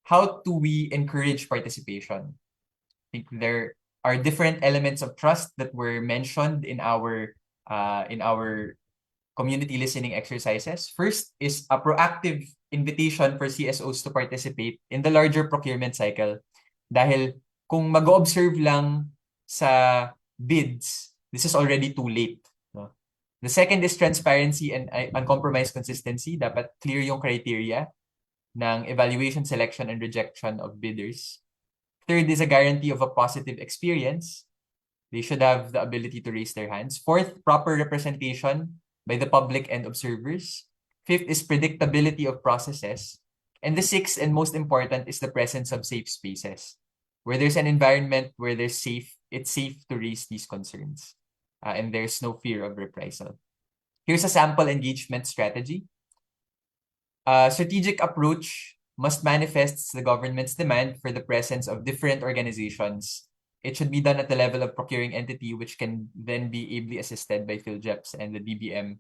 how do we encourage participation? I think there are different elements of trust that were mentioned in our community listening exercises. First is a proactive invitation for CSOs to participate in the larger procurement cycle. Dahil kung mag-observe lang sa bids, this is already too late. No? The second is transparency and uncompromised consistency. Dapat clear yung criteria ng evaluation, selection, and rejection of bidders. Third is a guarantee of a positive experience. They should have the ability to raise their hands. Fourth, proper representation by the public and observers. Fifth is predictability of processes. And the sixth and most important is the presence of safe spaces, where there's an environment where it's safe to raise these concerns, and there's no fear of reprisal. Here's a sample engagement strategy. Strategic approach must manifest the government's demand for the presence of different organizations. It should be done at the level of procuring entity, which can then be ably assisted by PhilJeps and the DBM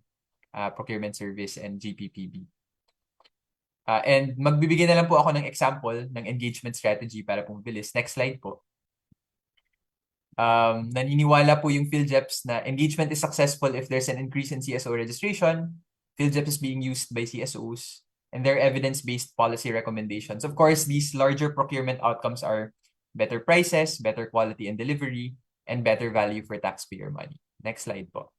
Procurement Service and GPPB. And magbibigay na lang po ako ng example ng engagement strategy para po mabilis. Next slide po. Naniniwala po yung PhilJeps na engagement is successful if there's an increase in CSO registration, PhilJeps is being used by CSOs, and there are evidence-based policy recommendations. Of course, these larger procurement outcomes are better prices, better quality and delivery, and better value for taxpayer money. Next slide po.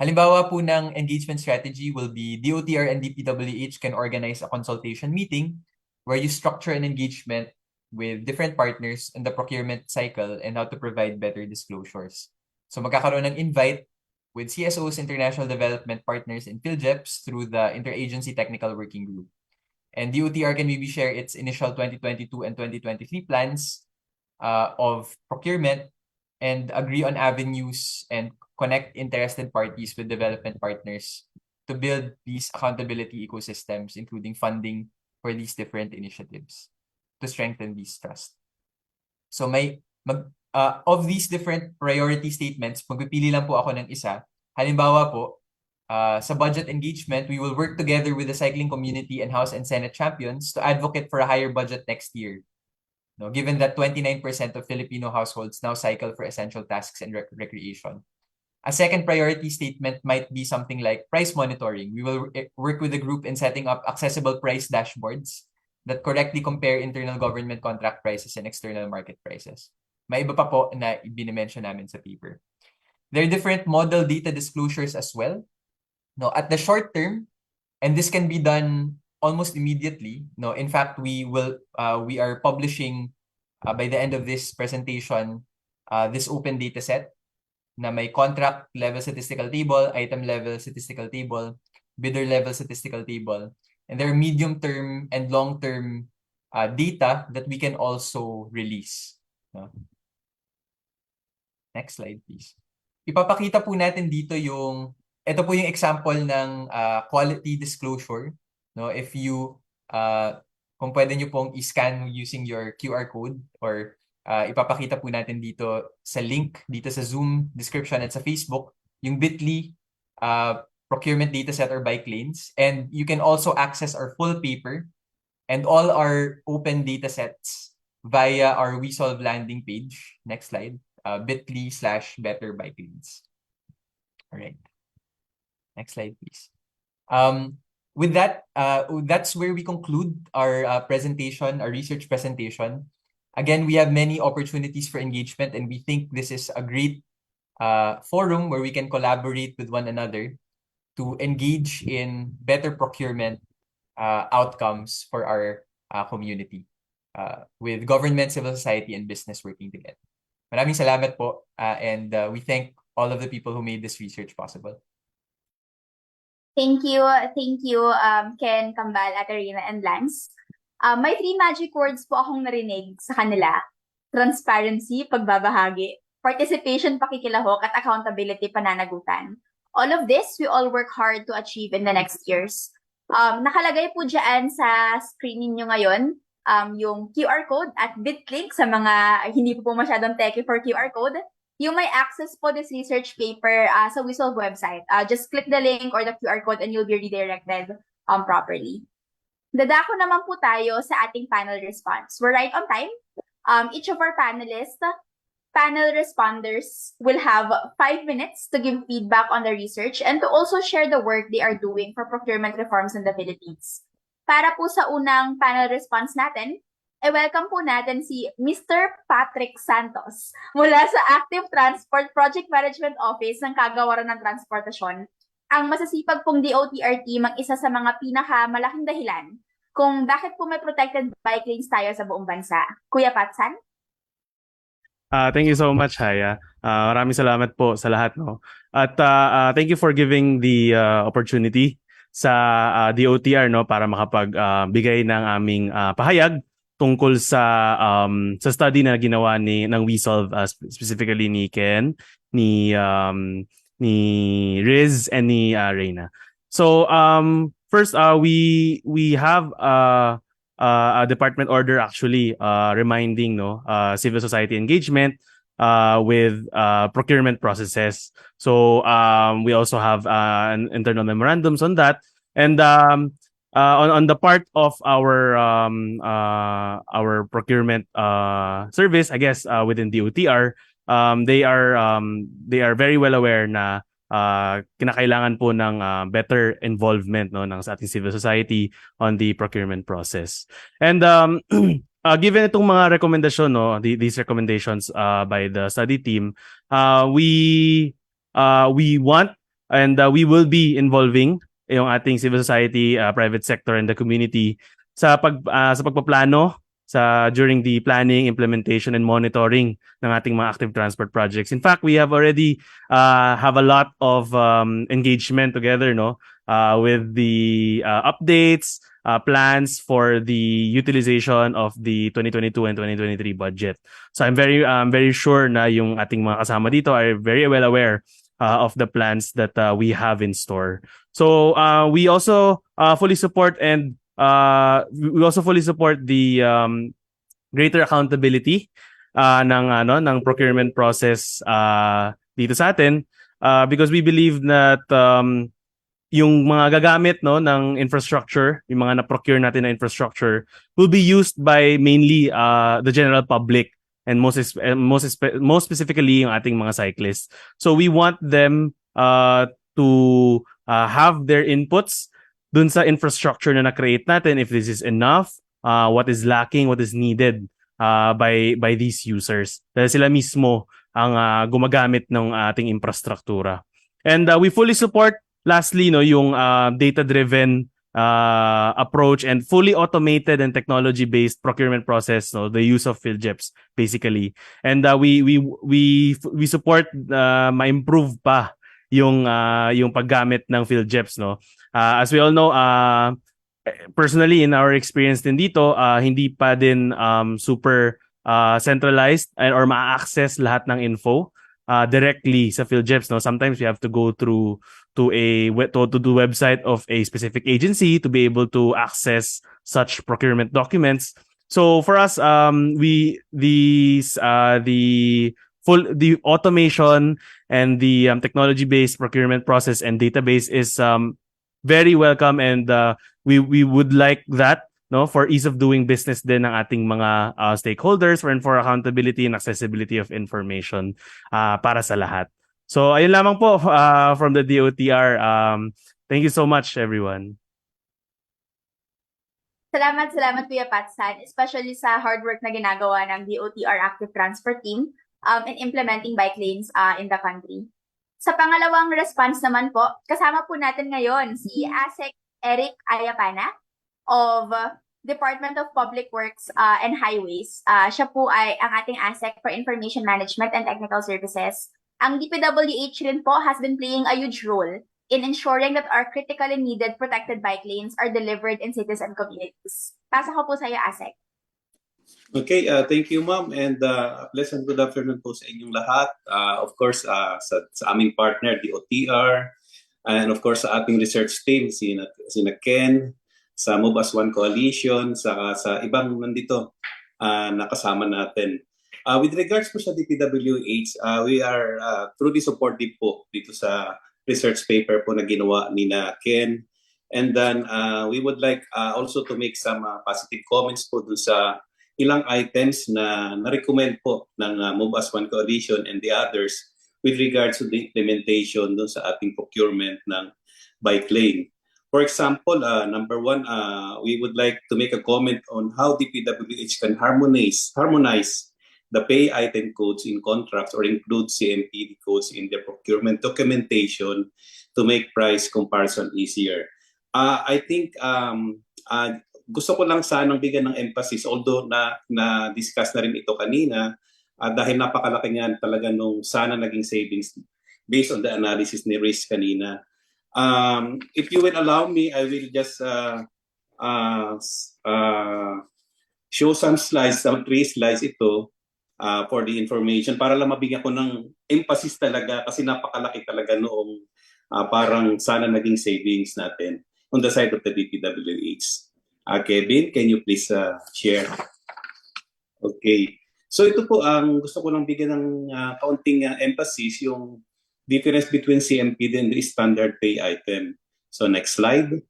Halimbawa po ng engagement strategy will be DOTR and DPWH can organize a consultation meeting where you structure an engagement with different partners in the procurement cycle and how to provide better disclosures. So magkakaroon ng invite with CSOs, international development partners, and PhilJeps through the Interagency Technical Working Group. And DOTR can maybe share its initial 2022 and 2023 plans of procurement and agree on avenues and connect interested parties with development partners to build these accountability ecosystems, including funding for these different initiatives to strengthen these trust. So of these different priority statements, magpipili lang po ako ng isa. Halimbawa po, sa budget engagement, we will work together with the cycling community and House and Senate champions to advocate for a higher budget next year. No, given that 29% of Filipino households now cycle for essential tasks and recreation. A second priority statement might be something like price monitoring. We will work with the group in setting up accessible price dashboards that correctly compare internal government contract prices and external market prices. May iba pa po na ibinimension namin sa paper. There are different model data disclosures as well. No, at the short term, and this can be done almost immediately. No, in fact, we are publishing by the end of this presentation this open data set na may contract level statistical table, item level statistical table, bidder level statistical table, and there are medium term and long term data that we can also release. No? Next slide, please. Ipapakita po natin dito ito po yung example ng quality disclosure. No, if you kung pwede nyo pong i-scan using your QR code or ipapakita po natin dito sa link dito sa Zoom description at sa Facebook yung bit.ly procurement dataset or bike lanes, and you can also access our full paper and all our open datasets via our WeSolve landing page. Next slide. bit.ly/betterbikelanes. All right. Next slide, please. With that, that's where we conclude our presentation, our research presentation. Again, we have many opportunities for engagement, and we think this is a great forum where we can collaborate with one another to engage in better procurement outcomes for our community with government, civil society, and business working together. Maraming salamat po, and we thank all of the people who made this research possible. Thank you, Ken, Kambal, Aterina, and Lance. May 3 magic words po akong narinig sa kanila. Transparency, pagbabahagi, participation pakikilahok, at accountability pananagutan. All of this, we all work hard to achieve in the next years. Nakalagay po dyan sa screen niyo ngayon yung QR code at BitLink sa mga hindi po masyadong techy for QR code. You may access po this research paper sa WISOLV website. Just click the link or the QR code and you'll be redirected properly. Dadako naman po tayo sa ating panel response. We're right on time. Each of our panel responders will have 5 minutes to give feedback on the research and to also share the work they are doing for procurement reforms in the Philippines. Para po sa unang panel response natin, welcome po natin si Mr. Patrick Santos mula sa Active Transport Project Management Office ng Kagawaran ng Transportasyon. Ang masasipag pong DOTR team ang isa sa mga pinakamalaking dahilan kung bakit po may protected bike lanes tayo sa buong bansa. Kuya Patsan? Thank you so much, Haya. Maraming salamat po sa lahat, no? At thank you for giving the opportunity sa DOTR, no, para makapagbigay ng aming pahayag tungkol sa study na ginawa ng WeSolve, specifically ni Ken, ni Riz, and ni Reyna. So first, we have a department order actually reminding civil society engagement with procurement processes. So we also have an internal memorandums on that, and on the part of our procurement service, I guess, within DOTR, they are very well aware na kinakailangan po ng better involvement ng sa ating civil society on the procurement process. And given itong mga rekomendasyon, these recommendations by the study team, we want and we will be involving yung ating civil society, private sector, and the community sa pagpaplano during the planning, implementation, and monitoring ng ating mga active transport projects. In fact, we have already have a lot of engagement together, with the updates, plans for the utilization of the 2022 and 2023 budget. So I'm very sure na yung ating mga kasama dito are very well aware of the plans that we have in store. So we also fully support the greater accountability ng procurement process dito sa atin, because we believe that yung mga gagamit ng infrastructure, yung mga na-procure natin na infrastructure, will be used by mainly the general public, and most specifically yung ating mga cyclists. So we want them to have their inputs dun sa infrastructure na na-create natin, if this is enough, what is lacking, what is needed by these users. Dahil sila mismo ang gumagamit ng ating infrastruktura. And we fully support, lastly, yung data-driven approach and fully automated and technology-based procurement process, the use of PhilJeps, basically. And we support ma-improve pa yung paggamit ng PhilJeps, as we all know, personally in our experience din dito, hindi pa din super centralized or ma-access lahat ng info directly sa PhilJeps. Sometimes we have to go through to the website of a specific agency to be able to access such procurement documents. So for us, the automation and the technology-based procurement process and database is very welcome, and we would like that for ease of doing business din ng ating mga stakeholders, and for accountability and accessibility of information para sa lahat. So ayun lamang po from the DOTR. Thank you so much, everyone. Salamat Kuya Patsan, especially sa hard work na ginagawa ng DOTR Active Transport Team in implementing bike lanes in the country. Sa pangalawang response naman po, kasama po natin ngayon si ASEC Eric Ayapana of Department of Public Works and Highways. Siya po ay ang ating ASEC for Information Management and Technical Services. Ang DPWH rin po has been playing a huge role in ensuring that our critically needed protected bike lanes are delivered in cities and communities. Pasa ko po sa iyo, ASEC. Okay, thank you ma'am and pleasant good afternoon po sa inyong lahat. Of course, sa aming partner, the OTR, and of course sa ating research team, sina Ken, sa Move as One Coalition, sa ibang nandito nakasama natin. With regards po sa DPWH, we are truly supportive po dito sa research paper po na ginawa ni na Ken. And then we would like also to make some positive comments po dun sa ilang items na na-recommend po ng Move as One Coalition and the others with regards to the implementation dun sa ating procurement ng bike lane. For example, number one, we would like to make a comment on how DPWH can harmonize the pay item codes in contracts or include CMPD codes in their procurement documentation to make price comparison easier. I think gusto ko lang sanang bigyan ng emphasis, although na-discuss na rin ito kanina, dahil napakalaki nga talaga nung sana naging savings based on the analysis ni Riz kanina. If you will allow me, I will just show some slides, some 3 slides ito for the information para lang mabigyan ko ng emphasis talaga kasi napakalaki talaga noong parang sana naging savings natin on the side of the DPWH. Kevin, can you please share? Okay. So ito po ang gusto ko lang bigyan ng kaunting emphasis, yung difference between CMPD and the standard pay item. So next slide.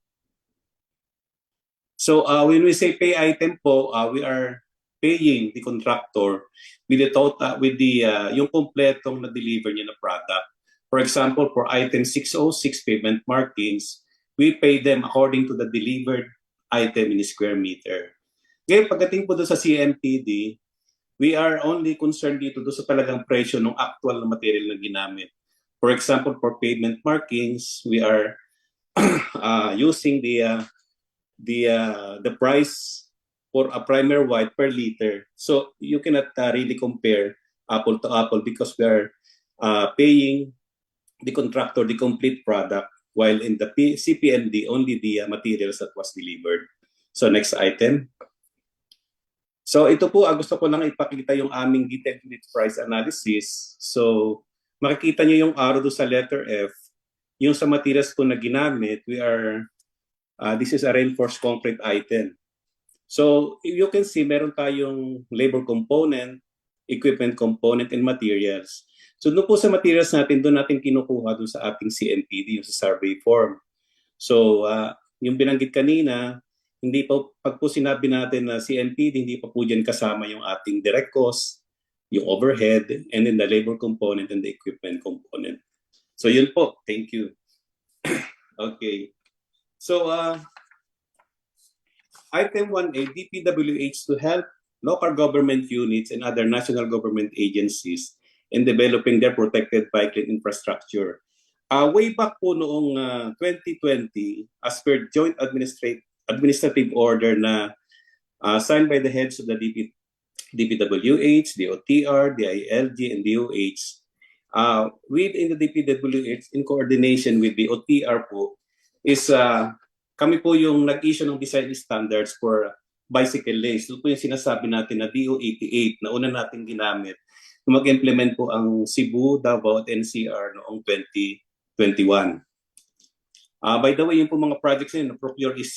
So when we say pay item po, we are paying the contractor with the total, with the yung kompletong na-deliver niya na product. For example, for item 606 payment markings, we pay them according to the delivered item in square meter. Ngayon, pagdating po doon sa CMPD, we are only concerned dito doon sa talagang presyo ng actual na material na ginamit. For example, for pavement markings, we are using the price for a primer white per liter. So you cannot really compare apple to apple because we are paying the contractor the complete product, while in the CPND, only the materials that was delivered. So next item. So ito po, gusto ko lang ipakita yung aming detailed unit price analysis. So makikita nyo yung arrow do sa letter F. Yung sa materials po na ginamit, this is a reinforced concrete item. So you can see, meron tayong labor component, equipment component, and materials. So doon po sa materials natin, doon natin kinukuha doon sa ating CMPD, yung sa survey form. So yung binanggit kanina, hindi po, pag po sinabi natin na CMPD, hindi pa po dyan kasama yung ating direct cost, yung overhead, and then the labor component and the equipment component. So yun po, thank you. Okay. So item 1A, DPWH to help local government units and other national government agencies in developing their protected bike lane infrastructure. Way back po noong 2020, as per joint administrative order na signed by the heads of the DPWH, the OTR, the ILG, and DOH, within the DPWH, in coordination with the OTR po, is kami po yung nag-issue ng design standards for bicycle lanes. Ito po yung sinasabi natin na DO88 na una natin ginamit nung mag-implement po ang Cebu, Davao at NCR noong 2021. By the way, yung po mga projects na yun, procure is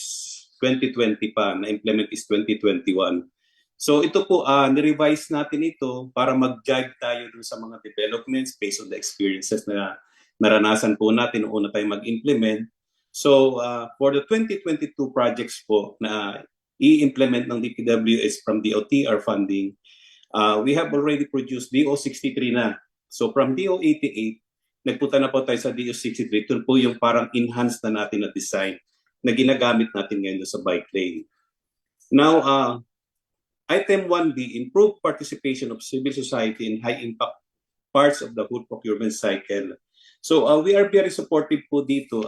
2020 pa, na-implement is 2021. So ito po, nirevise natin ito para mag-jive tayo dun sa mga developments based on the experiences na naranasan po natin noong una tayo mag-implement. So for the 2022 projects po na i-implement ng DPWH from the OTR funding, we have already produced DO63 na. So from DO88, nagpunta na po tayo sa DO63. Ito po yung parang enhanced na natin na design na ginagamit natin ngayon sa bike lane. Now, item 1B, improve participation of civil society in high-impact parts of the whole procurement cycle. So we are very supportive po dito.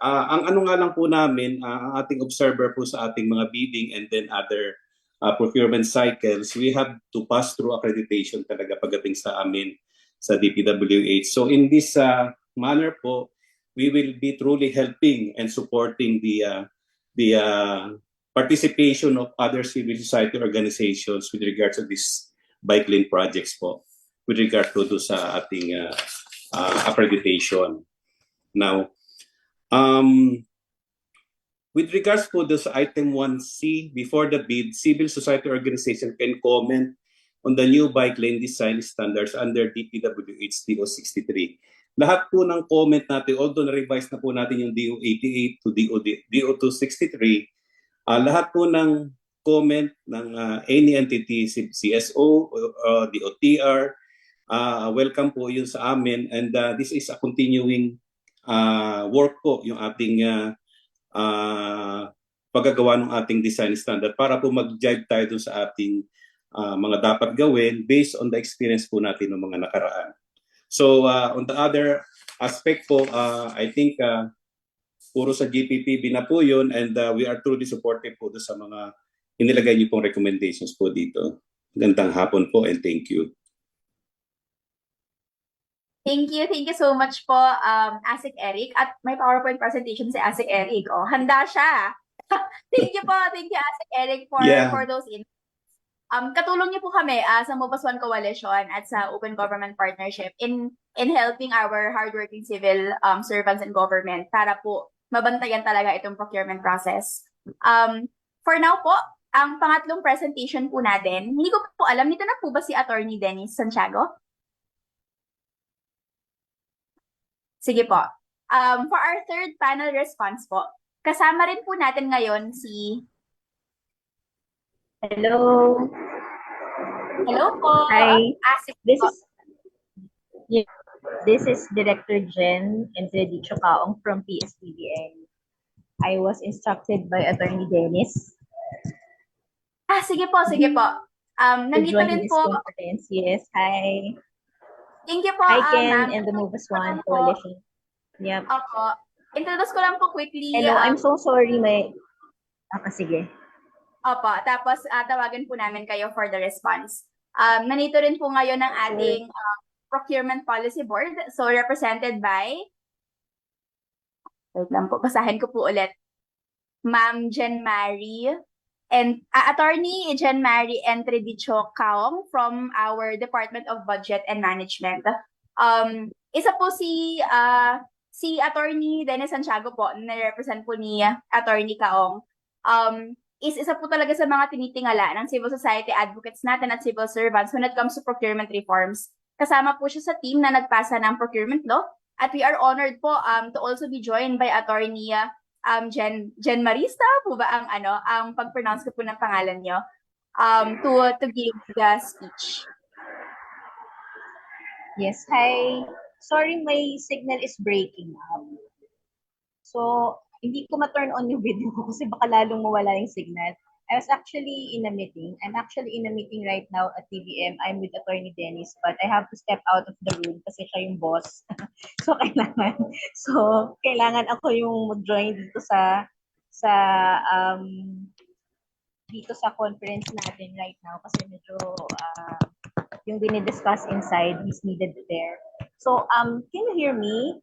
Ang ano nga lang po namin, ang ating observer po sa ating mga bidding and then other procurement cycles, we have to pass through accreditation talaga pagdating sa amin sa DPWH. So in this manner po, we will be truly helping and supporting the participation of other civil society organizations with regards to these bike lane projects po, with regard to sa ating accreditation. Now, with regards po sa item 1C, before the bid, civil society organization can comment on the new bike lane design standards under DPWH DO 63. Lahat po ng comment natin, although na-revise na po natin yung DO 88 to DO 263, lahat po ng comment ng any entity, CSO, DOTR, welcome po yun sa amin, and this is a continuing work po, yung ating paggagawa ng ating design standard para po mag-jive tayo dun sa ating mga dapat gawin based on the experience po natin ng mga nakaraan. So on the other aspect po, I think puro sa GPPB na po yun, and we are truly supportive po sa mga inilagay niyo pong recommendations po dito. Gandang hapon po, and thank you. Thank you so much po, Asik Eric. At may PowerPoint presentation si Asik Eric. Oh, handa siya. Thank you po, Asik Eric for those insights. Katulong niyo po kami sa Movas One Coalition at sa Open Government Partnership in helping our hardworking civil servants and government para po mabantayan talaga itong procurement process. For now po, ang pangatlong presentation po natin, hindi ko po alam, nito na po ba si Attorney Dennis Santiago? Sige po. For our third panel response po, kasama rin po natin ngayon si... Hello. Hello po. Hi. Asik This po. is Director Jen Entredicho Kaong from PSDBM. I was instructed by Attorney Dennis Sige po. to Nandito join rin this po. conference. Yes, hi. Thank you po. Hi, Ken ma'am. and the Movas One po. Coalition. Yep. Opo. Introduce ko lang po quickly. Hello, I'm so sorry. Sige. Opo. Tapos tawagan po namin kayo for the response. Nandito rin po ngayon ang ating Procurement Policy Board. So represented by... Wait lang po. Basahin ko po ulit. Ma'am Jen Marie and Attorney Jen Marie Entredicho Kaong from our Department of Budget and Management. Isa po si Attorney Dennis Santiago po, na represent po ni Attorney Kaong. Isa po talaga sa mga tinitingala ng civil society advocates natin at civil servants when it comes to procurement reforms. Kasama po siya sa team na nagpasa ng procurement law, at we are honored po to also be joined by Attorney Jen Marista po ba ang pag-pronounce ko po ng pangalan niyo to give the speech. Yes, hi. Sorry, my signal is breaking up. So, hindi ko ma-turn on yung video ko kasi baka lalong mawala yung signal. I was actually in a meeting. I'm actually in a meeting right now at TVM. I'm with Attorney Dennis, but I have to step out of the room kasi siya yung boss. Kailangan ako yung mag-join dito sa conference natin right now kasi medyo yung dinidiscuss inside is needed there. So, can you hear me?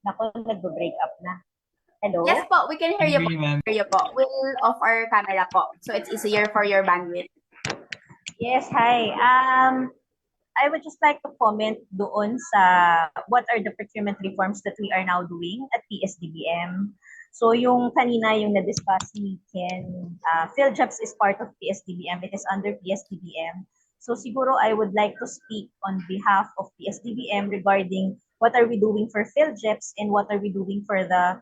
Nako, nagbo-break up na. Hello? Yes po, we can hear you po. Ma'am. We'll off our camera po, so it's easier for your bandwidth. Yes, hi. I would just like to comment doon sa what are the procurement reforms that we are now doing at PSDBM. So yung kanina yung na-discuss ni Ken, PhilJobs is part of PSDBM. It is under PSDBM. So siguro I would like to speak on behalf of PSDBM regarding what are we doing for PhilJobs and what are we doing for the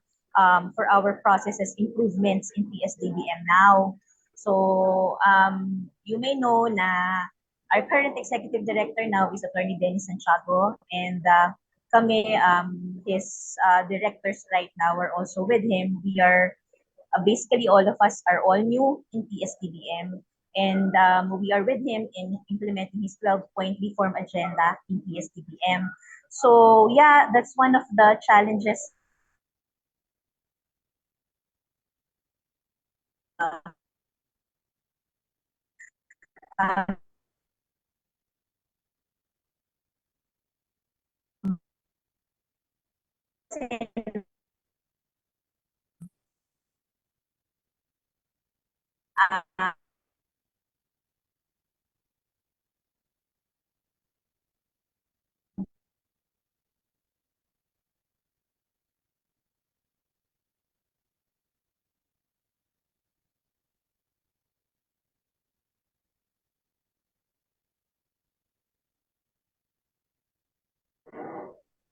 for our processes improvements in PSDBM now. So you may know na our current executive director now is Attorney Dennis Santiago, and kami, his directors right now are also with him. We are basically all of us are all new in PSDBM, and we are with him in implementing his 12-point reform agenda in PSDBM. So yeah, that's one of the challenges. Uh,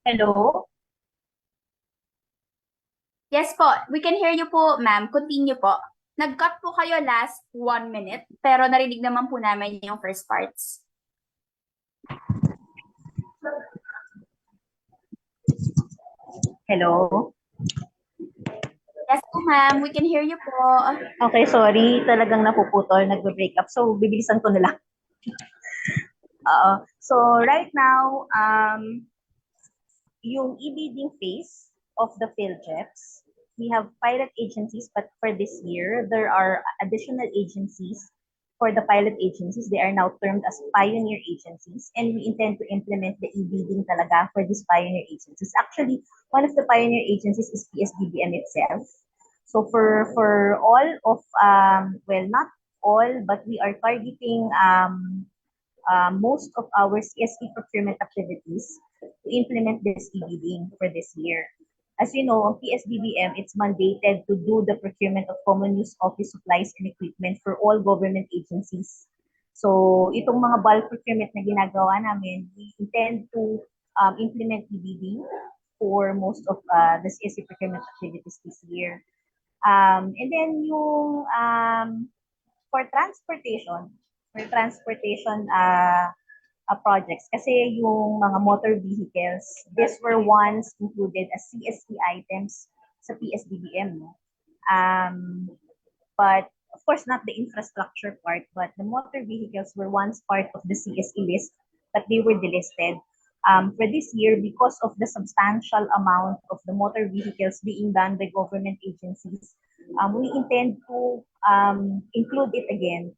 Hello? Yes po, we can hear you po, ma'am. Continue po. Nag-cut po kayo last 1 minute, pero narinig naman po namin yung first parts. Hello? Yes po, ma'am. We can hear you po. Okay, sorry. Talagang napuputol, nagbe-break up. So, bibilisan ko na lang. So, right now, yung e-bidding phase of the PhilJeps, we have pilot agencies, but for this year, there are additional agencies for the pilot agencies. They are now termed as pioneer agencies, and we intend to implement the e-bidding talaga for these pioneer agencies. Actually, one of the pioneer agencies is PSDBM itself. So for all of, well, not all, but we are targeting most of our CSE procurement activities to implement this e-bidding for this year. As you know, ang PSDBM, it's mandated to do the procurement of common use office supplies and equipment for all government agencies. So, itong mga bulk procurement na ginagawa namin, we intend to implement e-bidding for most of the CSE procurement activities this year. And then yung for transportation projects, kasi yung mga motor vehicles, these were once included as CSE items sa PSDBM. No? But of course, not the infrastructure part, but the motor vehicles were once part of the CSE list, but they were delisted. For this year, because of the substantial amount of the motor vehicles being done by government agencies, we intend to include it again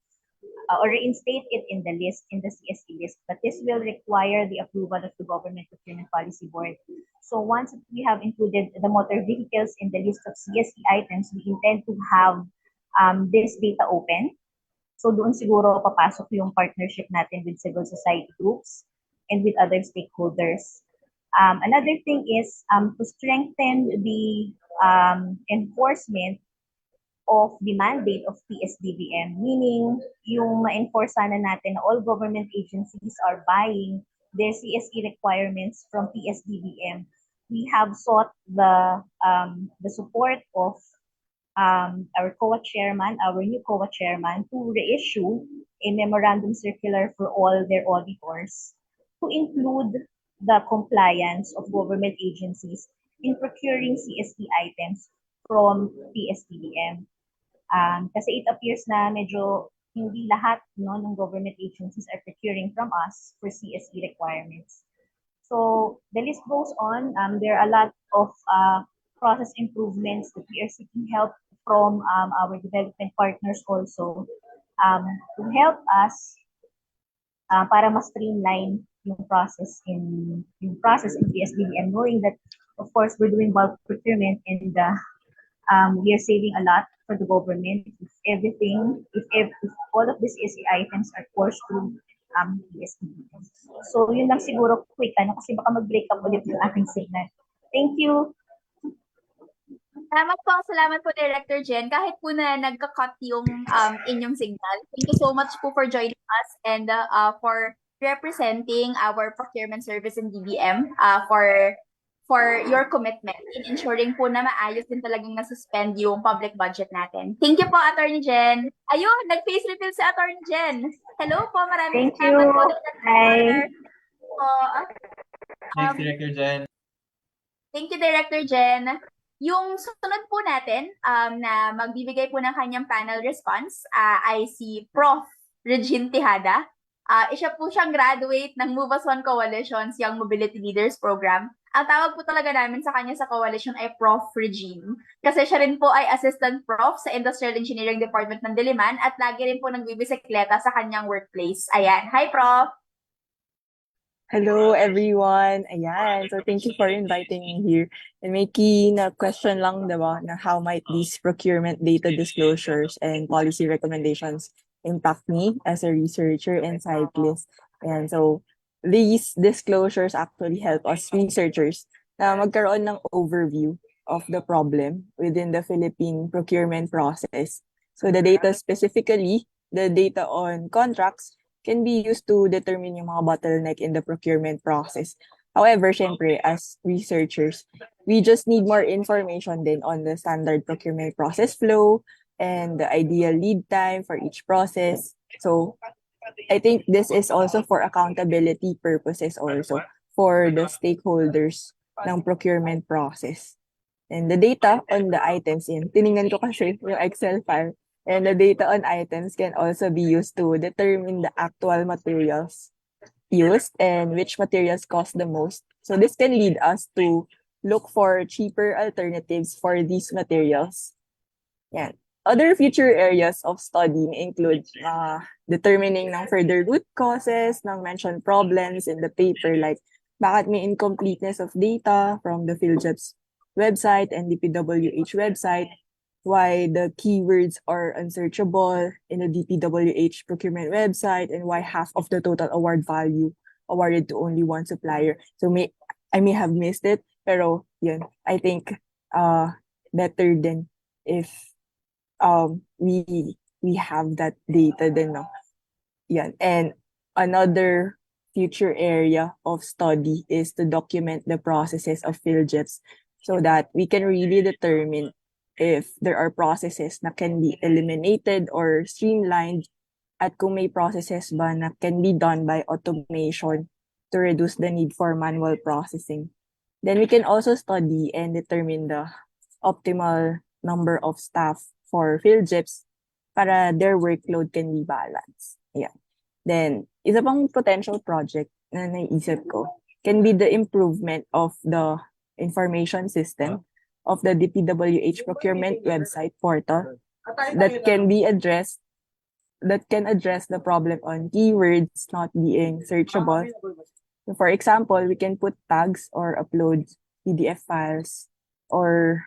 or reinstate it in the list, in the CSE list. But this will require the approval of the Government Procurement Policy Board. So once we have included the motor vehicles in the list of CSE items, we intend to have this data open. So doon siguro papasok yung partnership natin with civil society groups and with other stakeholders. Another thing is to strengthen the enforcement of the mandate of PSDBM, meaning yung ma-enforce sana natin na all government agencies are buying their CSE requirements from PSDBM. We have sought the support of our COA chairman, our new COA chairman, to reissue a memorandum circular for all their auditors to include the compliance of government agencies in procuring CSE items from PSDBM. Kasi it appears na medyo hindi lahat ng government agencies are procuring from us for CSE requirements. So the list goes on. There are a lot of process improvements that we are seeking help from our development partners also to help us para ma-streamline yung process in PSDBM, knowing that of course we're doing bulk procurement and we are saving a lot for the government if all of these CSE items are coursed through PSDBM. So yun lang siguro quick kasi baka mag-break up ulit yung ating signal. Thank you. Salamat po Director Jen. Kahit po na nagka-cut yung inyong signal. Thank you so much po for joining us and for representing our procurement service in DBM for your commitment in ensuring po na maayos din talagang nasuspend yung public budget natin. Thank you po, Attorney Jen. Ayun, nag-face reveal si Attorney Jen. Hello po, maraming Thank you. Hi. Thanks, Director Jen. Thank you, Director Jen. Yung sunod po natin na magbibigay po ng kanyang panel response ay si Prof. Regine Tejada. Isa po siyang graduate ng Move As One Coalition's Young Mobility Leaders Program. Ang tawag po talaga namin sa kanya sa coalition ay Prof. Regine. Kasi siya rin po ay Assistant Prof sa Industrial Engineering Department ng Diliman at lagi rin po nagbibisikleta sa kanyang workplace. Ayan. Hi, Prof! Hello, everyone. Ayan. So, thank you for inviting me here. And may key na question lang, diba, na how might these procurement data disclosures and policy recommendations impact me as a researcher and cyclist. And so, these disclosures actually help us researchers na magkaroon ng overview of the problem within the Philippine procurement process. So, the data specifically, the data on contracts, can be used to determine yung mga bottleneck in the procurement process. However, syempre, as researchers, we just need more information din on the standard procurement process flow and the ideal lead time for each process. So, I think this is also for accountability purposes also for the stakeholders ng procurement process. And the data on the items tiningnan ko kasi yung Excel file. And the data on items can also be used to determine the actual materials used and which materials cost the most. So this can lead us to look for cheaper alternatives for these materials. Yan. Other future areas of study may include determining ng further root causes ng mentioned problems in the paper, like bakit may incompleteness of data from the PhilJEP's website and DPWH website, why the keywords are unsearchable in the DPWH procurement website, and why half of the total award value awarded to only one supplier. So I may have missed it, pero yun, I think better than if we have that data then no. Yan. And another future area of study is to document the processes of PhilJEPs so that we can really determine if there are processes na can be eliminated or streamlined at kung may processes ba na can be done by automation to reduce the need for manual processing. Then we can also study and determine the optimal number of staff for PhilJEPs para their workload can be balanced. Yeah. Then, isa pang potential project na naisip ko can be the improvement of the information system of the DPWH procurement website portal that can address the problem on keywords not being searchable. So for example, we can put tags or upload PDF files or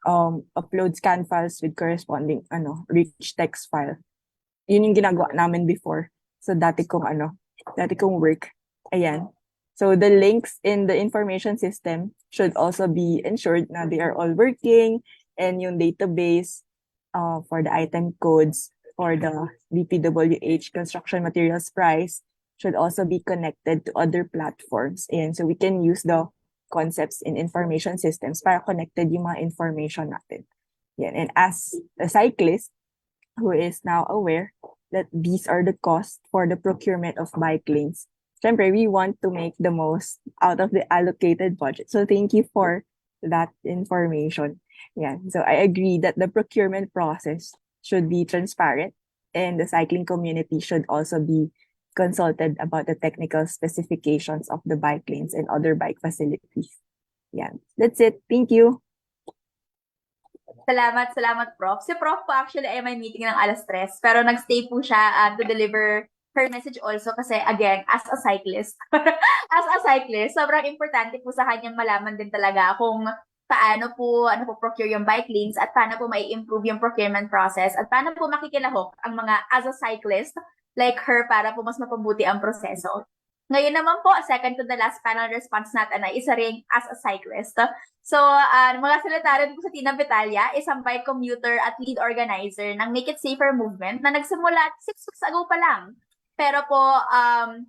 upload scan files with corresponding rich text file. Yun yung ginagawa namin before. So dati kong work. Ayan. So the links in the information system should also be ensured na they are all working, and yung database for the item codes for the DPWH construction materials price should also be connected to other platforms. And so we can use the concepts in information systems para connected yung mga information natin. Yan. And as a cyclist who is now aware that these are the costs for the procurement of bike lanes, syempre, we want to make the most out of the allocated budget. So thank you for that information. Yeah. So I agree that the procurement process should be transparent, and the cycling community should also be consulted about the technical specifications of the bike lanes and other bike facilities. Yeah. That's it. Thank you. Salamat, Prof. Si Prof po actually ay may meeting ng 3:00, pero nagstay po siya to deliver her message also kasi again, as a cyclist, sobrang importante po sa kanyang malaman din talaga kung paano po procure yung bike lanes at paano po may improve yung procurement process at paano po makikilahok ang mga as a cyclist like her para po mas mapabuti ang proseso. Ngayon naman po, second to the last panel response natin ay isa ring as a cyclist. So, mga salita rin po sa Tina Vitalia, isang bike commuter at lead organizer ng Make It Safer movement na nagsimula 6 weeks ago pa lang. Pero po,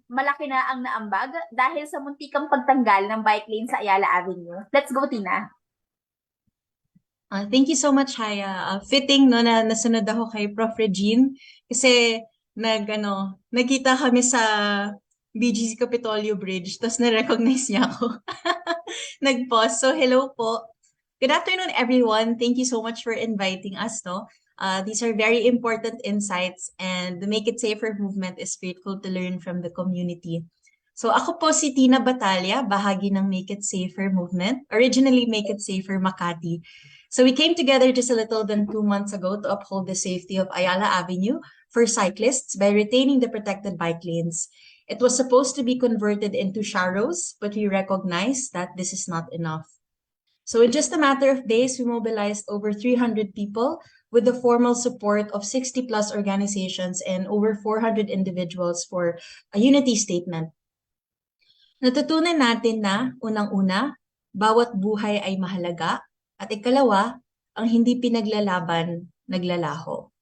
malaki na ang naambag dahil sa muntikang pagtanggal ng bike lane sa Ayala Avenue. Let's go, Tina. Thank you so much, Haya. Fitting no na nasunod ako kay Prof. Regine kasi nagkita kami sa BGC Capitolio Bridge, tapos na-recognize niya ako. Nag-pause. So, hello po. Good afternoon, everyone. Thank you so much for inviting us, no? These are very important insights, and the Make It Safer movement is grateful to learn from the community. So, ako po si Tina Batalya, bahagi ng Make It Safer movement, originally Make It Safer Makati. So, we came together just a little than 2 months ago to uphold the safety of Ayala Avenue for cyclists by retaining the protected bike lanes. It was supposed to be converted into Sharos, but we recognize that this is not enough. So in just a matter of days, we mobilized over 300 people with the formal support of 60 plus organizations and over 400 individuals for a unity statement. Natutunan natin na, unang-una, bawat buhay ay mahalaga, at ikalawa, ang hindi pinaglalaban, naglalaho.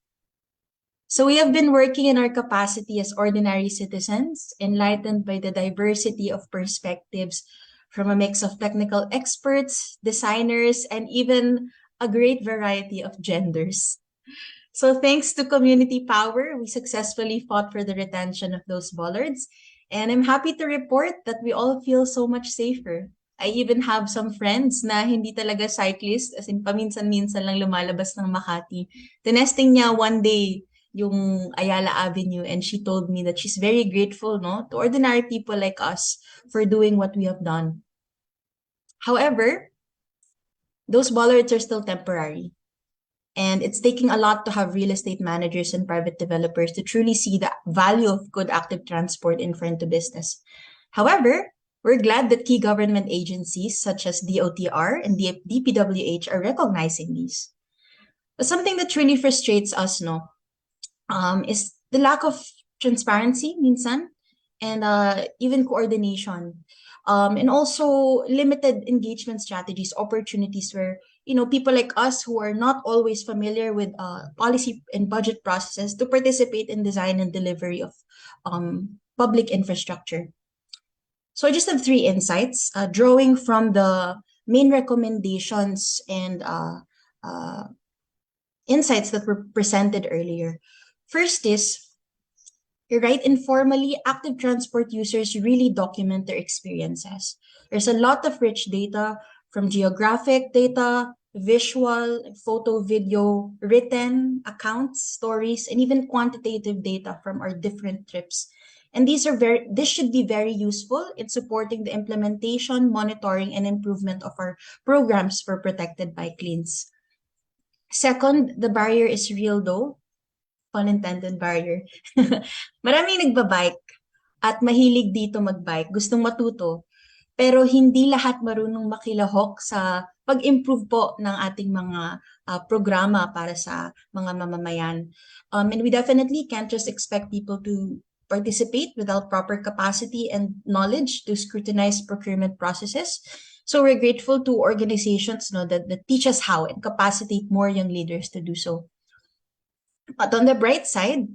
So we have been working in our capacity as ordinary citizens, enlightened by the diversity of perspectives from a mix of technical experts, designers, and even a great variety of genders. So thanks to community power, we successfully fought for the retention of those bollards. And I'm happy to report that we all feel so much safer. I even have some friends na hindi talaga cyclist, as in paminsan-minsan lang lumalabas ng Makati. Tinesting niya one day yung Ayala Avenue, and she told me that she's very grateful, no, to ordinary people like us for doing what we have done. However, those bollards are still temporary. And it's taking a lot to have real estate managers and private developers to truly see the value of good active transport in front of business. However, we're glad that key government agencies such as DOTR and DPWH are recognizing these. But something that really frustrates us, no, is the lack of transparency minsan, and even coordination. And also limited engagement strategies, opportunities where, you know, people like us who are not always familiar with policy and budget processes to participate in design and delivery of public infrastructure. So I just have 3 insights, drawing from the main recommendations and insights that were presented earlier. First is, you're right, informally, active transport users really document their experiences. There's a lot of rich data from geographic data, visual, photo, video, written accounts, stories, and even quantitative data from our different trips. And this should be very useful in supporting the implementation, monitoring, and improvement of our programs for protected bike lanes. Second, the barrier is real though. Unintended barrier. Maraming nagbabike at mahilig dito magbike, gustong matuto, pero hindi lahat marunong makilahok sa pag-improve po ng ating mga programa para sa mga mamamayan. And we definitely can't just expect people to participate without proper capacity and knowledge to scrutinize procurement processes. So we're grateful to organizations, no, that teach us how and capacitate more young leaders to do so. But on the bright side,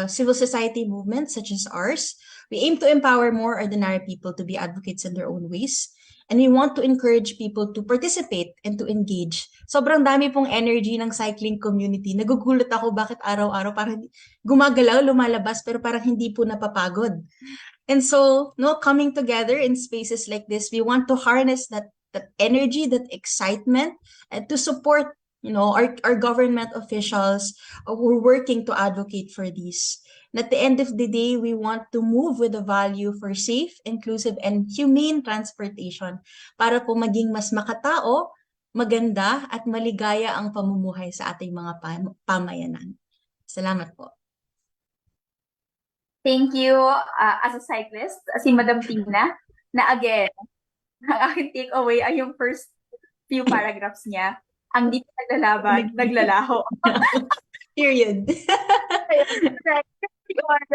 civil society movements such as ours, we aim to empower more ordinary people to be advocates in their own ways. And we want to encourage people to participate and to engage. Sobrang dami pong energy ng cycling community. Nagugulat ako bakit araw-araw parang gumagalaw, lumalabas, pero parang hindi po napapagod. And so, no, coming together in spaces like this, we want to harness that energy, that excitement, and to support, you know, our government officials who are working to advocate for these. And at the end of the day, we want to move with the value for safe, inclusive, and humane transportation para po maging mas makatao, maganda, at maligaya ang pamumuhay sa ating mga pamayanan. Salamat po. Thank you, as a cyclist, si Madam Tina, na again, ang aking takeaway ay yung first few paragraphs niya. Ang di naglalaban, naglalaho. Period.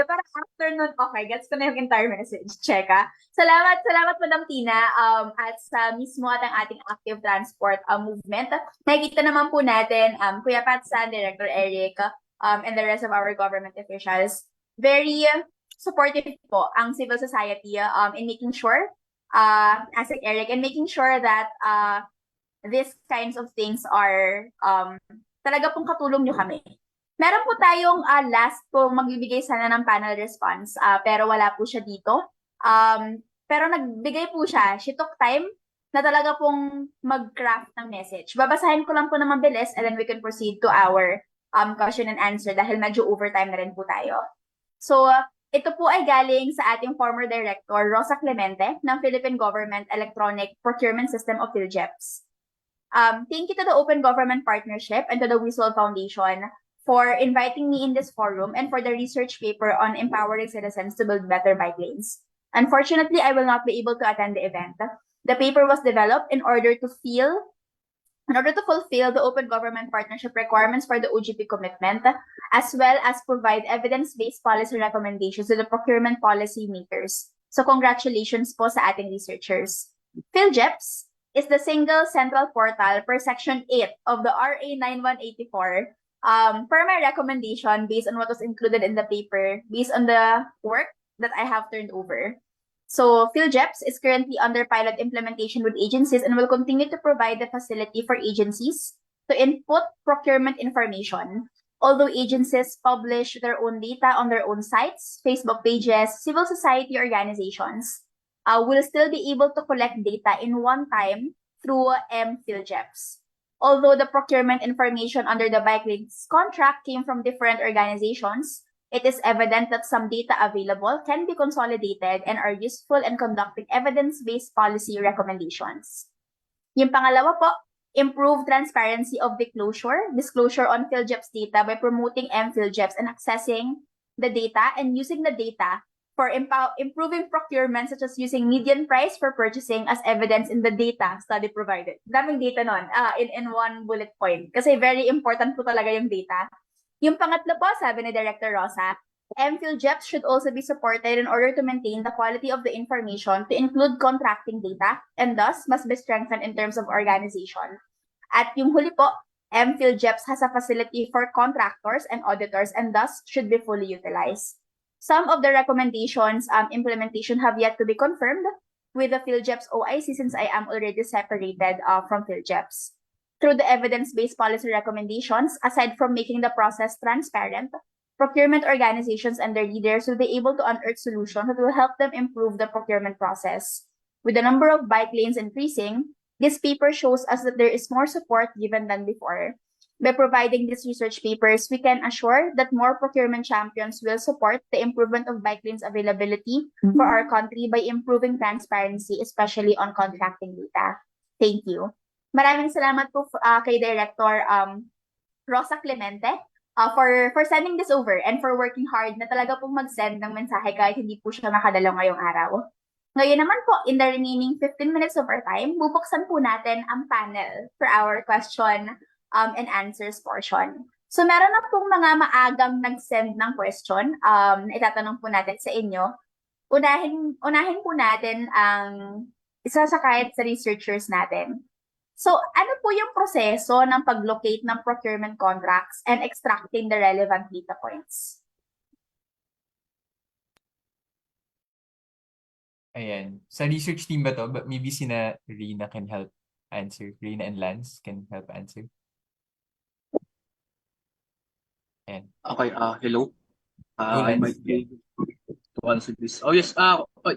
Parang after nun, okay, gets ko na yung entire message. Check, ha? Salamat, Madam Tina, at sa mismo at ang ating active transport movement. Nakikita naman po natin, Kuya Pat San, Director Eric, and the rest of our government officials, very supportive po ang civil society in making sure, as like Eric, and making sure that these kinds of things are talaga pong katulong nyo kami. Meron po tayong last po magbibigay sana ng panel response, pero wala po siya dito. Pero nagbigay po siya. She took time na talaga pong mag-craft ng message. Babasahin ko lang po na mabilis and then we can proceed to our question and answer dahil medyo overtime na rin po tayo. So, ito po ay galing sa ating former director, Rosa Clemente, ng Philippine Government Electronic Procurement System of PhilGEPS. Thank you to the Open Government Partnership and to the WISOL Foundation for inviting me in this forum and for the research paper on empowering citizens to build better bike lanes. Unfortunately, I will not be able to attend the event. The paper was developed in order to fulfill the open government partnership requirements for the OGP commitment, as well as provide evidence-based policy recommendations to the procurement policy makers. So congratulations po sa ating researchers. PhilJeps is the single central portal per Section 8 of the RA 9184. Per my recommendation, based on what was included in the paper, based on the work that I have turned over. So PhilJeps is currently under pilot implementation with agencies and will continue to provide the facility for agencies to input procurement information. Although agencies publish their own data on their own sites, Facebook pages, civil society organizations will still be able to collect data in one time through PhilJeps. Although the procurement information under the bike lanes contract came from different organizations, it is evident that some data available can be consolidated and are useful in conducting evidence-based policy recommendations. Yung pangalawa po, improve transparency of disclosure on PhilJeps data by promoting PhilJeps and accessing the data and using the data for improving procurement, such as using median price for purchasing as evidence in the data study provided. Daming data nun, in one bullet point. Kasi very important po talaga yung data. Yung pangatlo po, sabi ni Director Rosa, PhilJeps should also be supported in order to maintain the quality of the information to include contracting data and thus must be strengthened in terms of organization. At yung huli po, PhilJeps has a facility for contractors and auditors and thus should be fully utilized. Some of the recommendations implementation have yet to be confirmed with the PhilJeps OIC since I am already separated from PhilJeps. Through the evidence-based policy recommendations, aside from making the process transparent, procurement organizations and their leaders will be able to unearth solutions that will help them improve the procurement process. With the number of bike lanes increasing, this paper shows us that there is more support given than before. By providing these research papers, we can assure that more procurement champions will support the improvement of bike lanes availability for our country by improving transparency, especially on contracting data. Thank you. Maraming salamat po kay Director Rosa Clemente for sending this over and for working hard na talaga pong mag-send ng mensahe kahit hindi po siya nakadalaw ngayong araw. Ngayon naman po, in the remaining 15 minutes of our time, bubuksan po natin ang panel for our question and answers portion. So meron na pong mga maagang nag-send ng question na itatanong po natin sa inyo. Unahin po natin ang isa sa kahit sa researchers natin. So, ano po yung proseso ng pag-locate ng procurement contracts and extracting the relevant data points? Ayan. Sa research team ba to? But maybe sina Rina can help answer. Rina and Lance can help answer. Ayan. Okay, hello. Go, I Lance. might be able to answer this. Oh yes,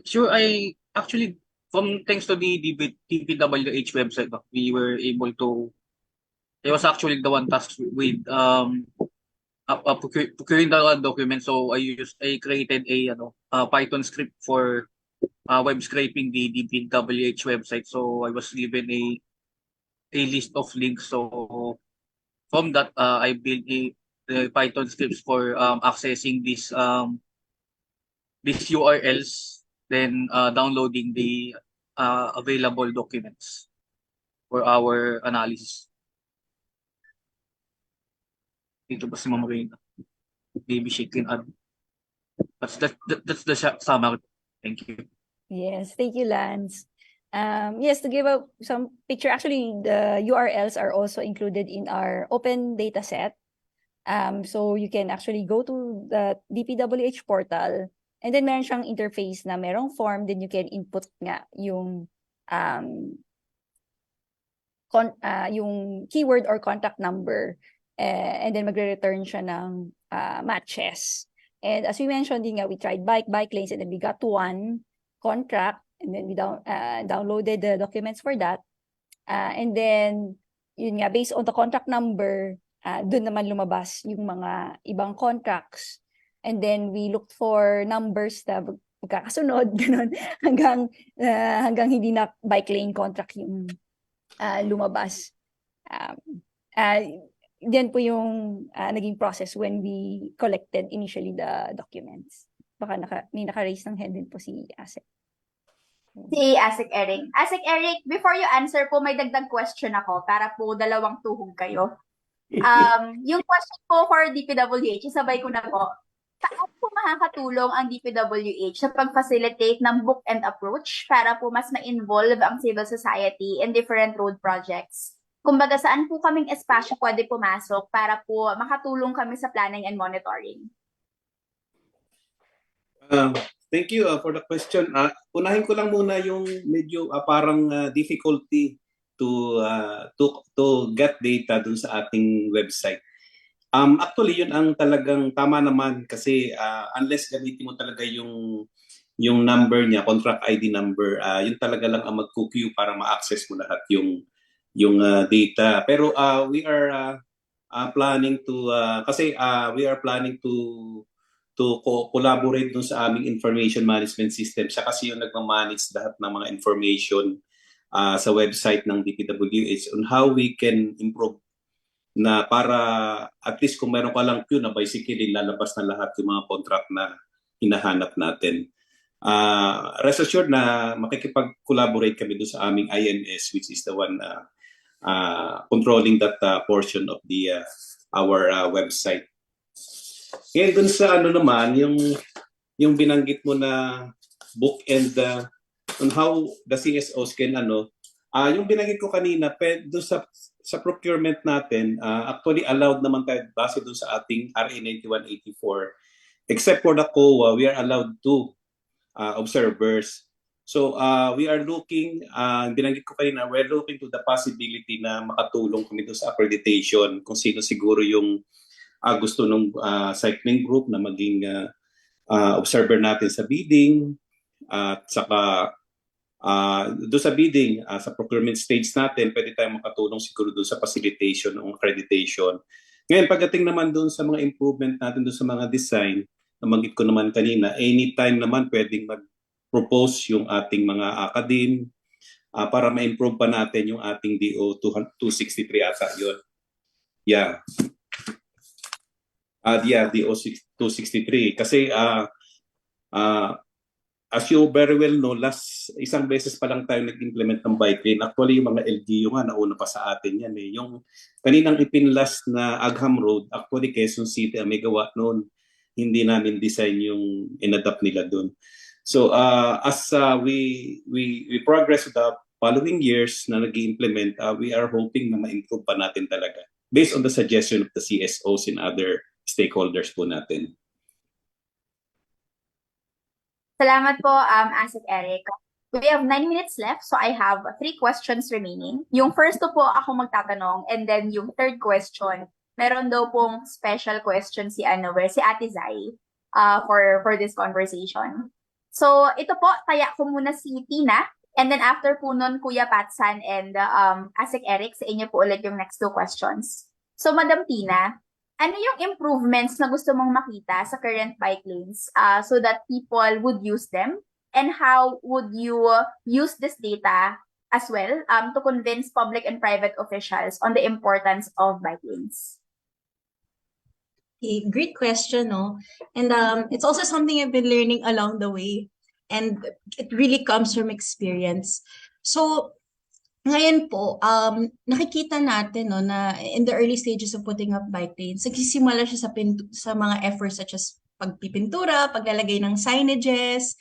sure. I actually, thanks to the DPWH website, we were able to. I was actually the one tasked with procuring the document. So I created a Python script for web scraping the DPWH website. So I was given a list of links. So from that, I built the Python scripts for accessing these URLs, then downloading the available documents for our analysis. Dito ba si Ma'am Reyna? Maybe she can add. That's the summary. Thank you. Yes, thank you, Lance. Yes, to give some picture, actually, the URLs are also included in our open data set. So you can actually go to the DPWH portal and then meron siyang interface na merong form, then you can input nga yung keyword or contact number and then magre-return siya ng matches. And as we mentioned din nga, we tried bike lanes and then we got one contract and then we downloaded the documents for that. And then yun nga, based on the contract number, doon naman lumabas yung mga ibang contracts. And then we looked for numbers na magkakasunod, ganun, hanggang hindi na bike lane contract yung lumabas. Yan po yung naging process when we collected initially the documents. Baka may naka-raise ng hand din po si Asek. Si Asik Eric. Asik Eric, before you answer po, may dagdag question ako para po dalawang tuhog kayo. Yung question po for DPWH, sabay ko na po. Paano po makakatulong ang DPWH sa pag-facilitate ng book and approach para po mas ma-involve ang civil society in different road projects? Kumbaga, saan po kaming espasyo pwede pumasok para po makatulong kami sa planning and monitoring? Thank you for the question. Unahin ko lang muna yung medyo parang difficulty to get data dun sa ating website. Actually, yun ang talagang tama naman kasi unless gamitin mo talaga yung number niya, contract ID number, yun talaga lang ang mag-queue para ma-access mo lahat yung data. Pero we are planning to collaborate dun sa aming information management system. Siya kasi yung nagmamanage lahat ng mga information sa website ng DPWH on how we can improve na para at least kung meron ka lang queue na bicycle, lalabas na lahat yung mga contract na hinahanap natin. Rest assured na makikipag-collaborate kami doon sa aming IMS, which is the one controlling that portion of our website. Ngayon dun sa naman, yung binanggit mo na book and on how the CSOs can yung binanggit ko kanina, doon sa procurement natin, actually allowed naman tayo base doon sa ating RA 9184. Except for the COA, we are allowed to observers. So we are looking, binanggit ko kanina, we're looking to the possibility na makatulong kami doon sa accreditation kung sino siguro yung gusto ng cycling group na maging observer natin sa bidding at saka doon sa bidding, sa procurement stage natin, pwede tayong makatulong siguro doon sa facilitation ng accreditation. Ngayon, pagdating naman doon sa mga improvement natin doon sa mga design, nabanggit ko naman kanina, anytime naman pwedeng mag-propose yung ating mga academe para ma-improve pa natin yung ating DO 263 ata yun. Yeah. DO 263. Kasi as you very well know, isang beses pa lang tayo nag-implement ng bike lane. Actually, yung mga LGU nga, nauna pa sa atin yan eh. Yung kaninang ipinlast na Agham Road, actually Quezon City ang may gawa noon. Hindi namin design yung inadapt nila doon. So as we progress with the following years na nag-implement, we are hoping na ma-improve pa natin talaga based on the suggestion of the CSOs and other stakeholders po natin. Salamat po, Asik Eric. We have 9 minutes left, so I have 3 questions remaining. Yung first po ako magtatanong, and then yung third question, meron daw pong special question si Ate Zai for this conversation. So ito po, taya ko muna si Tina, and then after po nun, Kuya Patsan and Asik Eric, sa inyo po ulit yung next 2 questions. So Madam Tina, ano yung improvements na gusto mong makita sa current bike lanes so that people would use them? And how would you use this data as well to convince public and private officials on the importance of bike lanes? Okay, great question, no? And it's also something I've been learning along the way. And it really comes from experience. So, ngayon po, nakikita natin no, na in the early stages of putting up bike lanes, nagsisimula siya sa mga efforts such as pagpipintura, paglalagay ng signages,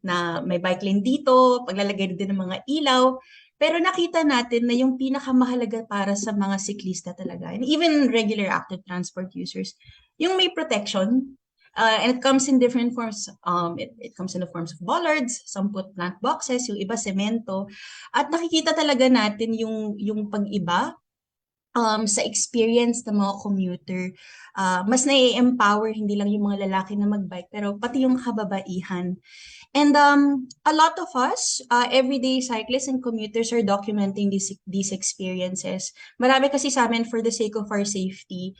na may bike lane dito, paglalagay din ng mga ilaw. Pero nakita natin na yung pinakamahalaga para sa mga siklista talaga, and even regular active transport users, yung may protection. And it comes in different forms. It comes in the forms of bollards, some put plant boxes, yung iba semento. At nakikita talaga natin yung pag-iba sa experience ng mga commuter. Mas nai-empower hindi lang yung mga lalaki na magbike, pero pati yung kababaihan. And a lot of us, everyday cyclists and commuters are documenting these experiences. Marami kasi sa amin, for the sake of our safety,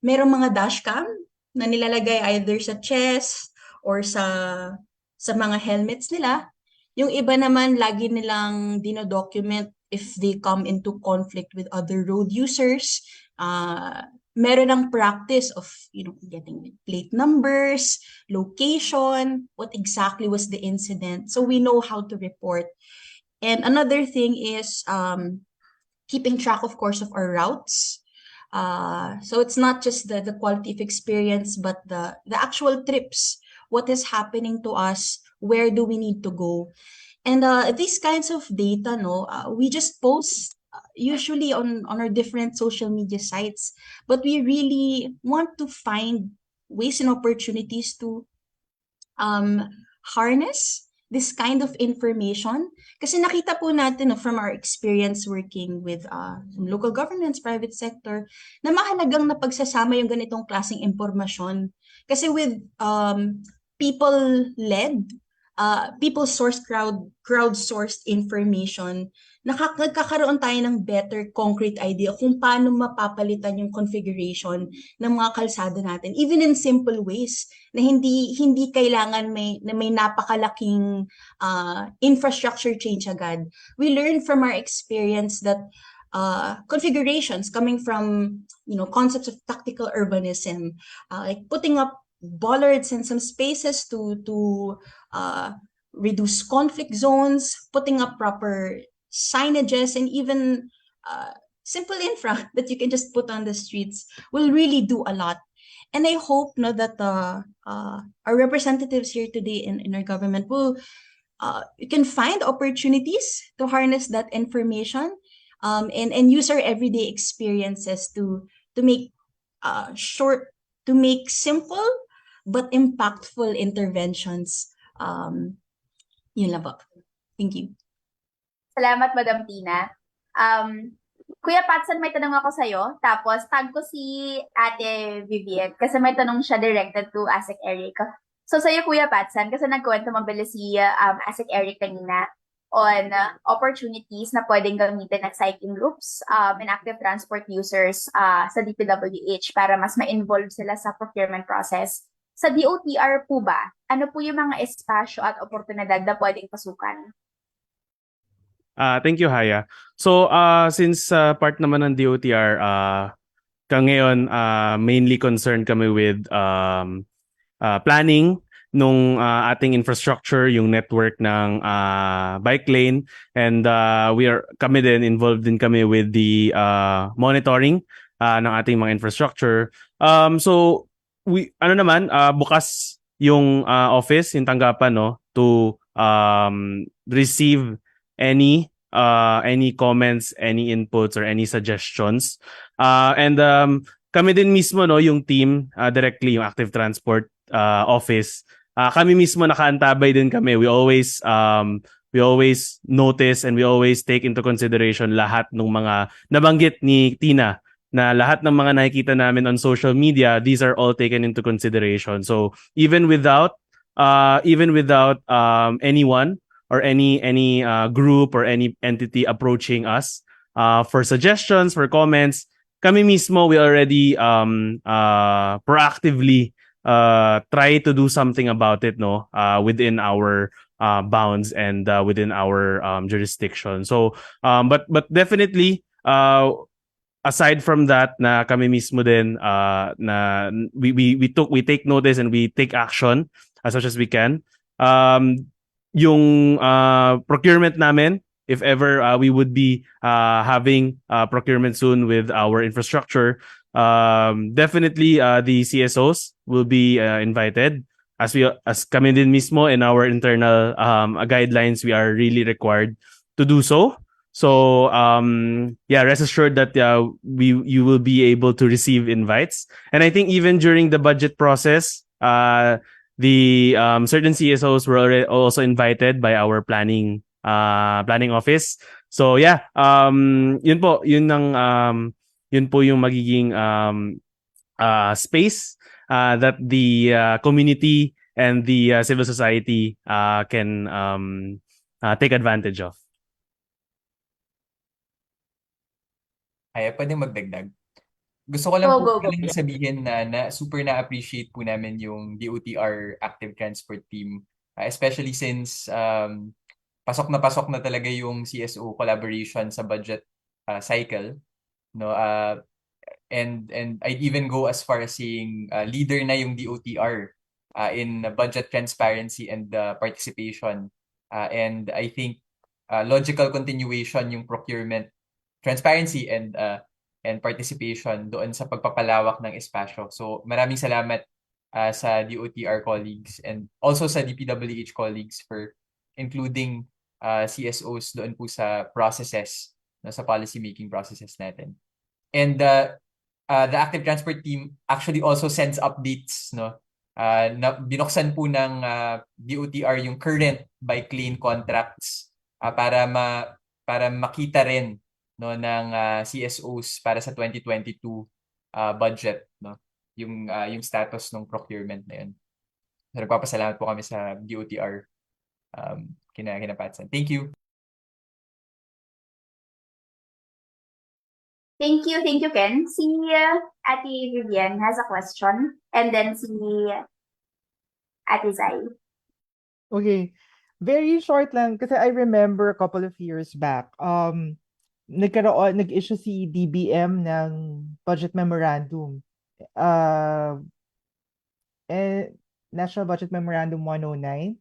merong mga dashcam na nilalagay either sa chest or sa mga helmets nila. Yung iba naman, lagi nilang dinodocument if they come into conflict with other road users. Meron ng practice of, getting plate numbers, location, what exactly was the incident. So we know how to report. And another thing is keeping track, of course, of our routes. So it's not just the quality of experience, but the actual trips. What is happening to us? Where do we need to go? And these kinds of data, we just post usually on our different social media sites, but we really want to find ways and opportunities to harness this kind of information. Kasi nakita po natin from our experience working with some local governments, private sector, na mahalagang napagsasama yung ganitong klaseng impormasyon. Kasi with people-led, people-sourced, crowd-sourced information, nagkakaroon tayo ng better concrete idea kung paano mapapalitan yung configuration ng mga kalsada natin, even in simple ways na hindi kailangan may napakalaking infrastructure change agad. We learn from our experience that configurations coming from concepts of tactical urbanism, like putting up bollards in some spaces to reduce conflict zones, putting up proper signages, and even simple infra that you can just put on the streets will really do a lot. And I hope that our representatives here today in our government will you can find opportunities to harness that information and use our everyday experiences to make to make simple but impactful interventions. Yun lang po. Thank you. Salamat, Madam Tina. Kuya Patson, may tanong ako sa'yo. Tapos, tag ko si Ate Vivian kasi may tanong siya directed to ASEC Eric. So, sa'yo, Kuya Patson, kasi nagkwento mabilis si ASEC Eric kanina on opportunities na pwedeng gamitin ng cycling groups and active transport users sa DPWH para mas ma-involve sila sa procurement process. Sa DOTR po ba, ano po yung mga espasyo at oportunidad na pwedeng pasukan? Thank you, Haya. So, since part naman ng DOTR, ngayon, mainly concerned kami with planning nung ating infrastructure, yung network ng bike lane, and kami din, involved din kami with the monitoring ng ating mga infrastructure. So, bukas yung office, yung tanggapan, to receive any comments, any inputs, or any suggestions. And kami din mismo, yung team, directly, yung Active Transport office, kami mismo nakaantabay din kami. We always notice and we always take into consideration lahat ng mga nabanggit ni Tina, na lahat ng mga nakikita namin on social media, these are all taken into consideration. So even without anyone or any group or any entity approaching us for suggestions, for comments, kami mismo, we already proactively try to do something about it, within our bounds and within our jurisdiction. So but definitely aside from that, na kami mismo din na we take notice and we take action as much as we can. Yung procurement namin, if ever we would be having procurement soon with our infrastructure, definitely the CSOs will be invited. As kami din mismo in our internal guidelines, we are really required to do so. So rest assured that you will be able to receive invites. And I think even during the budget process, the certain CSOs were already also invited by our planning office. So yun po yung magiging space that the community and the civil society can take advantage of. Ay, pwede magdagdag. Gusto ko lang sabihin na super na-appreciate po namin yung DOTR Active Transport team, especially since pasok na talaga yung CSO collaboration sa budget cycle, no? And I'd even go as far as saying leader na yung DOTR in budget transparency and participation. And I think logical continuation yung procurement transparency and participation doon sa pagpapalawak ng espasyo. So maraming salamat sa DOTR colleagues and also sa DPWH colleagues for including CSOs doon po sa processes, no, sa policy making processes natin. And the active transport team actually also sends updates, no. Na binuksan po ng DOTR yung current bike lane contracts para makita rin, no, ng CSOs para sa 2022 budget, no, yung status ng procurement na yun. So, nagpapasalamat po kami sa DOTR kina Patsan. Thank you. Thank you, Ken. Si Ate Vivian has a question, and then si Ate Zai. Okay. Very short lang kasi I remember a couple of years back, nag-issue si DBM ng budget memorandum. National Budget Memorandum 109,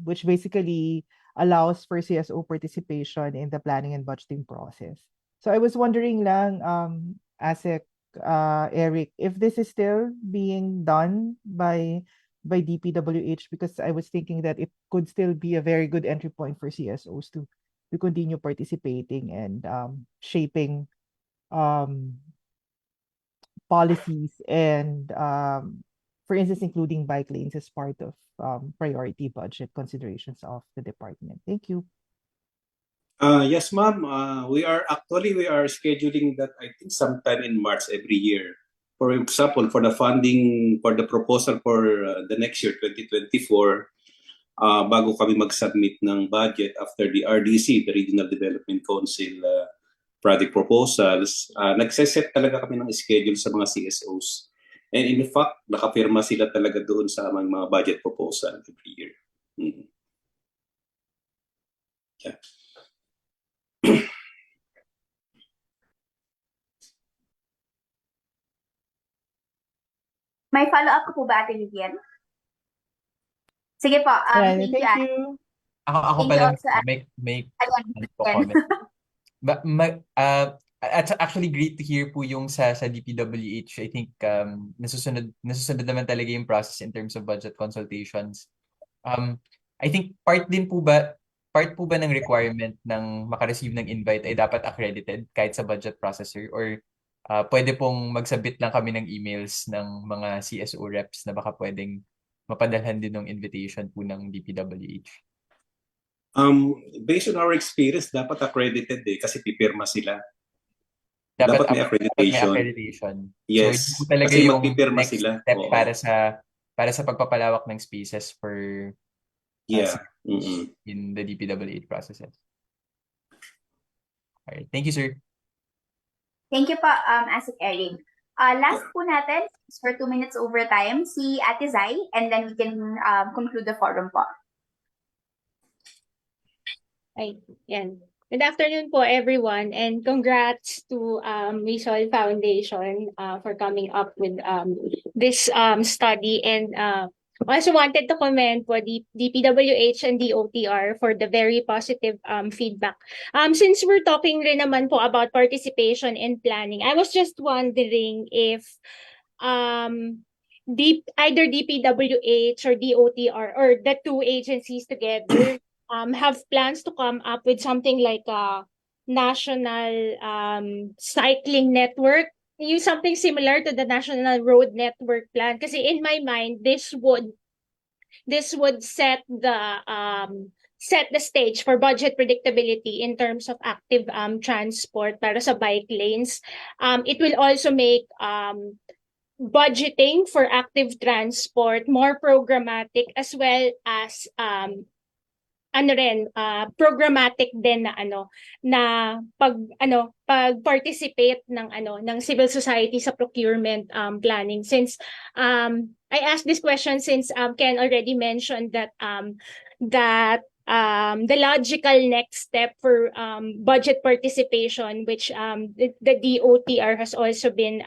which basically allows for CSO participation in the planning and budgeting process. So I was wondering lang, ASEC, Eric, if this is still being done by DPWH, because I was thinking that it could still be a very good entry point for CSOs to continue participating and shaping policies and for instance, including bike lanes as part of priority budget considerations of the department. Thank you. Yes, ma'am. We are scheduling that, I think, sometime in March every year. For example, for the funding for the proposal for the next year, 2024, bago kami mag-submit ng budget after the RDC, the Regional Development Council project proposals, nagseset talaga kami ng schedule sa mga CSOs. And in fact, nakapirma sila talaga doon sa aming mga budget proposal every year. Yeah. May follow-up ko po ba, Ate Vivian? Sige po. Thank Thank you. you. Ako Thank pa you lang also, may Ayan, comment. It's actually great to hear po yung sa DPWH. I think nasusunod naman talaga yung process in terms of budget consultations. I think part po ba ng requirement ng makareceive ng invite ay dapat accredited kahit sa budget processor, or pwede pong magsabit lang kami ng emails ng mga CSO reps na baka pwedeng mapadalhan din ng invitation po ng DPWH? Based on our experience, dapat accredited kasi pipirma sila. Dapat may accreditation. May accreditation. Yes. So, ito talaga Kasi yung magpipirma next sila. step Oo. para sa pagpapalawak ng spaces for Yeah. in the DPWH processes. Alright. Thank you, sir. Thank you po, Asik Eric. Last po natin, for 2 minutes overtime, si Ate Zai, and then we can conclude the forum po. Ay, yan. Good afternoon po, everyone, and congrats to Rizal Foundation for coming up with this study, and also wanted to commend po the DPWH and DOTR for the very positive feedback. Since we're talking rin naman po about participation in planning, I was just wondering if either DPWH or DOTR or the two agencies together have plans to come up with something like a national cycling network, something similar to the National Road Network Plan. Kasi in my mind, this would set the stage for budget predictability in terms of active transport para sa bike lanes. It will also make budgeting for active transport more programmatic, as well as programmatic din na pag-participate ng civil society sa procurement planning. Since I asked this question since Ken already mentioned that the logical next step for budget participation, which the DOTR has also been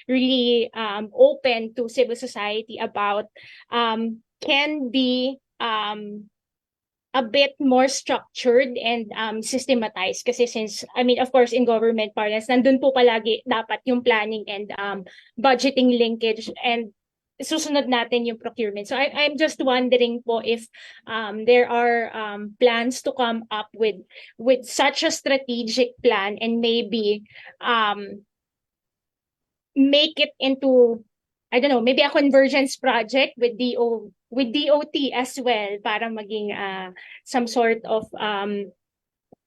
really open to civil society about, can be a bit more structured and systematized. Kasi since, I mean, of course, in government parlance, nandun po palagi dapat yung planning and budgeting linkage, and susunod natin yung procurement. So I'm just wondering po if there are plans to come up with such a strategic plan and maybe make it into, I don't know, maybe a convergence project with DOT as well, para maging some sort of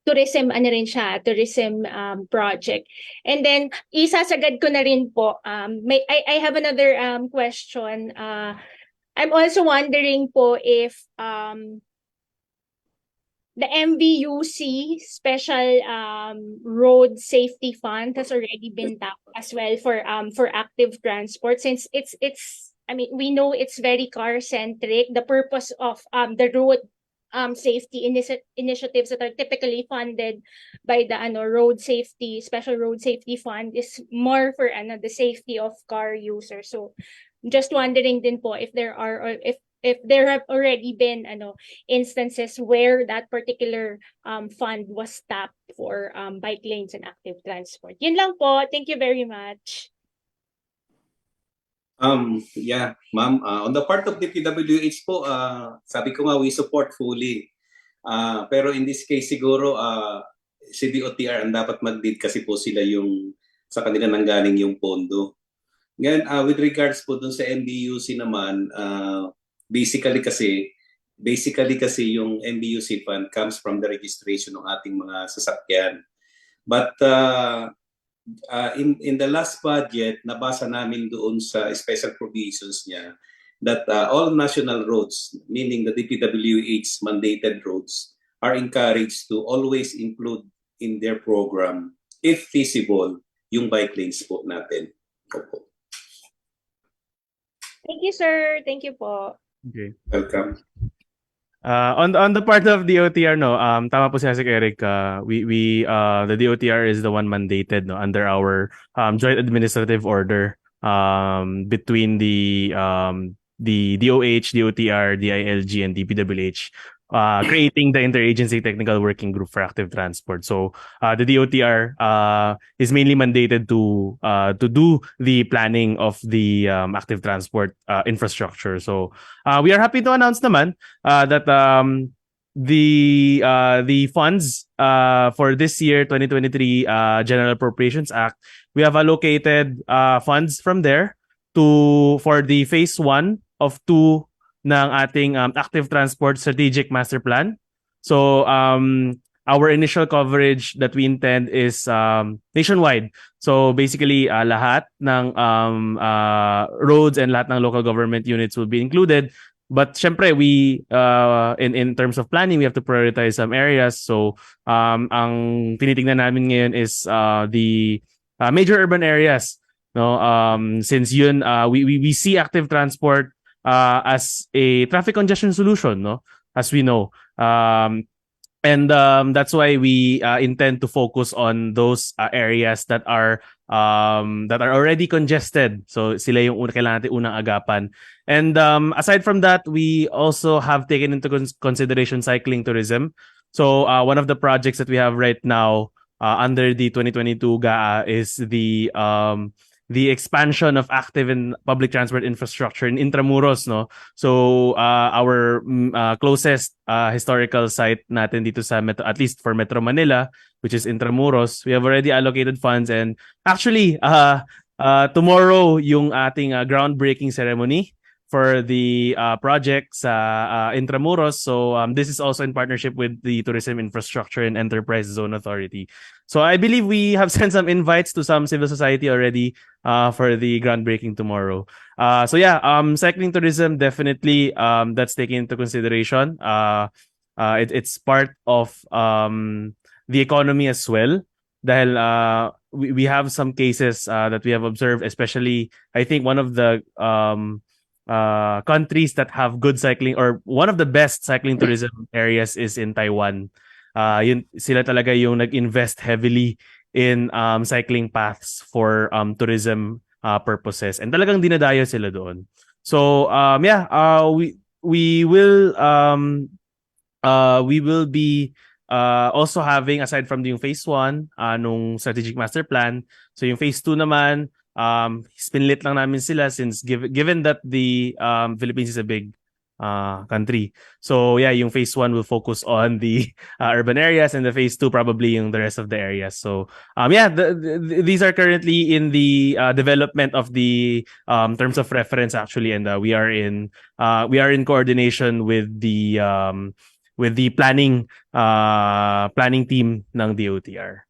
tourism, ano rin siya, tourism project. And then, isasagad ko na rin po, I have another question. I'm also wondering po if the MVUC Special Road Safety Fund has already been tapped as well for active transport, since it's I mean, we know it's very car centric. The purpose of the road safety initiatives that are typically funded by the road safety, special road safety fund, is more for the safety of car users. So just wondering din po if there are, or if there have already been instances where that particular fund was tapped for bike lanes and active transport. Yun lang po. Thank you very much. Yeah, ma'am. On the part of the PWH po, sabi ko nga, we support fully. Pero in this case siguro, si DOTR ang dapat mag-lead kasi po sila yung sa kanila nanggaling yung pondo. Ngayon, with regards po dun sa MBUC naman, basically kasi yung MBUC fund comes from the registration ng ating mga sasakyan. But in the last budget, nabasa namin doon sa special provisions niya that all national roads, meaning the DPWH mandated roads, are encouraged to always include in their program, if feasible, yung bike lanes po natin. Opo. Thank you, sir. Thank you po. Okay. Welcome. On the part of DOTR, no, tama po si Eric. The DOTR is the one mandated, no, under our joint administrative order between the DOH, DOTR, DILG, and DPWH, creating the Interagency Technical Working Group for Active Transport. So the DOTR is mainly mandated to do the planning of the active transport infrastructure. So we are happy to announce naman that the funds for this year 2023 General Appropriations Act, we have allocated funds from there for the phase 1 of 2 ng ating active transport strategic master plan. So our initial coverage that we intend is nationwide. So basically lahat ng roads and lahat ng local government units will be included. But syempre we in terms of planning, we have to prioritize some areas. So ang tinitingnan namin ngayon is the major urban areas, no, since yun we see active transport as a traffic congestion solution, no, as we know, and that's why we intend to focus on those areas that are already congested. So sila yung kailangan natin unang agapan. And aside from that, we also have taken into consideration cycling tourism. So one of the projects that we have right now under the 2022 GAA is the expansion of active and public transport infrastructure in Intramuros, no. So our closest historical site natin dito sa Metro, at least for Metro Manila, which is Intramuros, we have already allocated funds, and actually tomorrow yung ating groundbreaking ceremony for the project sa Intramuros. So this is also in partnership with the Tourism Infrastructure and Enterprise Zone Authority. So I believe we have sent some invites to some civil society already for the groundbreaking tomorrow. So yeah, cycling tourism, definitely that's taken into consideration. It's part of the economy as well. Dahil we have some cases that we have observed, especially I think one of the countries that have good cycling, or one of the best cycling tourism areas is in Taiwan. Yun, sila talaga yung nag-invest heavily in cycling paths for tourism purposes, and talagang dinadayo sila doon. So we will be also having, aside from yung phase 1 nung strategic master plan, so yung phase 2 naman, spinlit lang namin sila since given that the Philippines is a big country. So yeah, yung phase 1 will focus on the urban areas, and the phase 2 probably yung the rest of the areas. So these are currently in the development of the terms of reference actually, and we are in coordination with the planning team ng DOTR.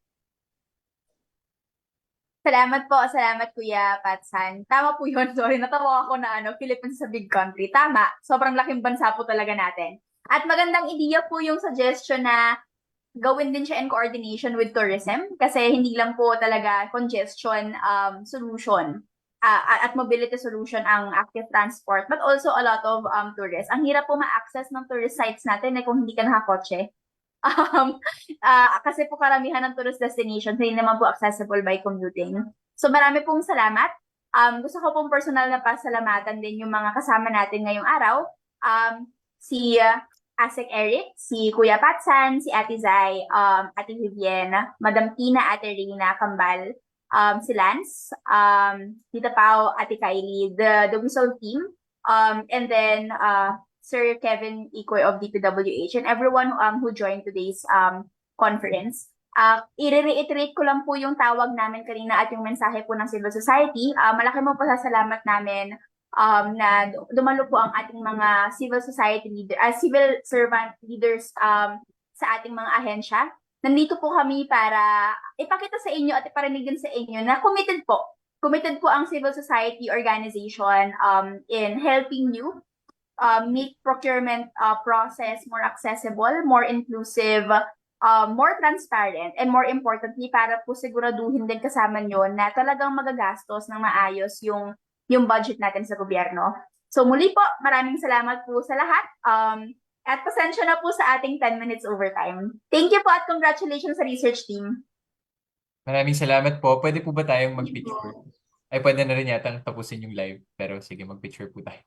Salamat Kuya Patsan. Tama po yun, sorry, natawa ako na Philippines is a big country. Tama, sobrang laking bansa po talaga natin. At magandang ideya po yung suggestion na gawin din siya in coordination with tourism, kasi hindi lang po talaga congestion solution at mobility solution ang active transport, but also a lot of tourists. Ang hirap po ma-access ng tourist sites natin kung hindi ka nakakotse. Kasi po karamihan ng tourist destinations hindi naman po accessible by commuting. So marami pong salamat. Gusto ko pong personal na pasalamatan din yung mga kasama natin ngayong araw. Si Asek Eric, si Kuya Patsan, si Ate Zai, Ate Vivienne, Madam Tina, Ate Rina Kambal, si Lance, Tita Pao, Ate Kylie, the Whistle team, and then Sir Kevin Ikoy of DPWH, and everyone who joined today's conference. I-reiterate ko lang po yung tawag namin kanina at yung mensahe po ng civil society. Malaki mo pasasalamat namin na dumalo po ang ating mga civil society leader, civil servant leaders sa ating mga ahensya. Nandito po kami para ipakita sa inyo at iparinig din sa inyo na committed po ang civil society organization in helping you make procurement process more accessible, more inclusive, more transparent, and more importantly, para po siguraduhin din kasama nyo na talagang magagastos ng maayos yung budget natin sa gobyerno. So muli po, maraming salamat po sa lahat. At pasensya na po sa ating 10 minutes overtime. Thank you po at congratulations sa research team. Maraming salamat po. Pwede po ba tayong mag-picture? Ay, pwede na rin yata tapusin yung live. Pero sige, mag-picture po tayo.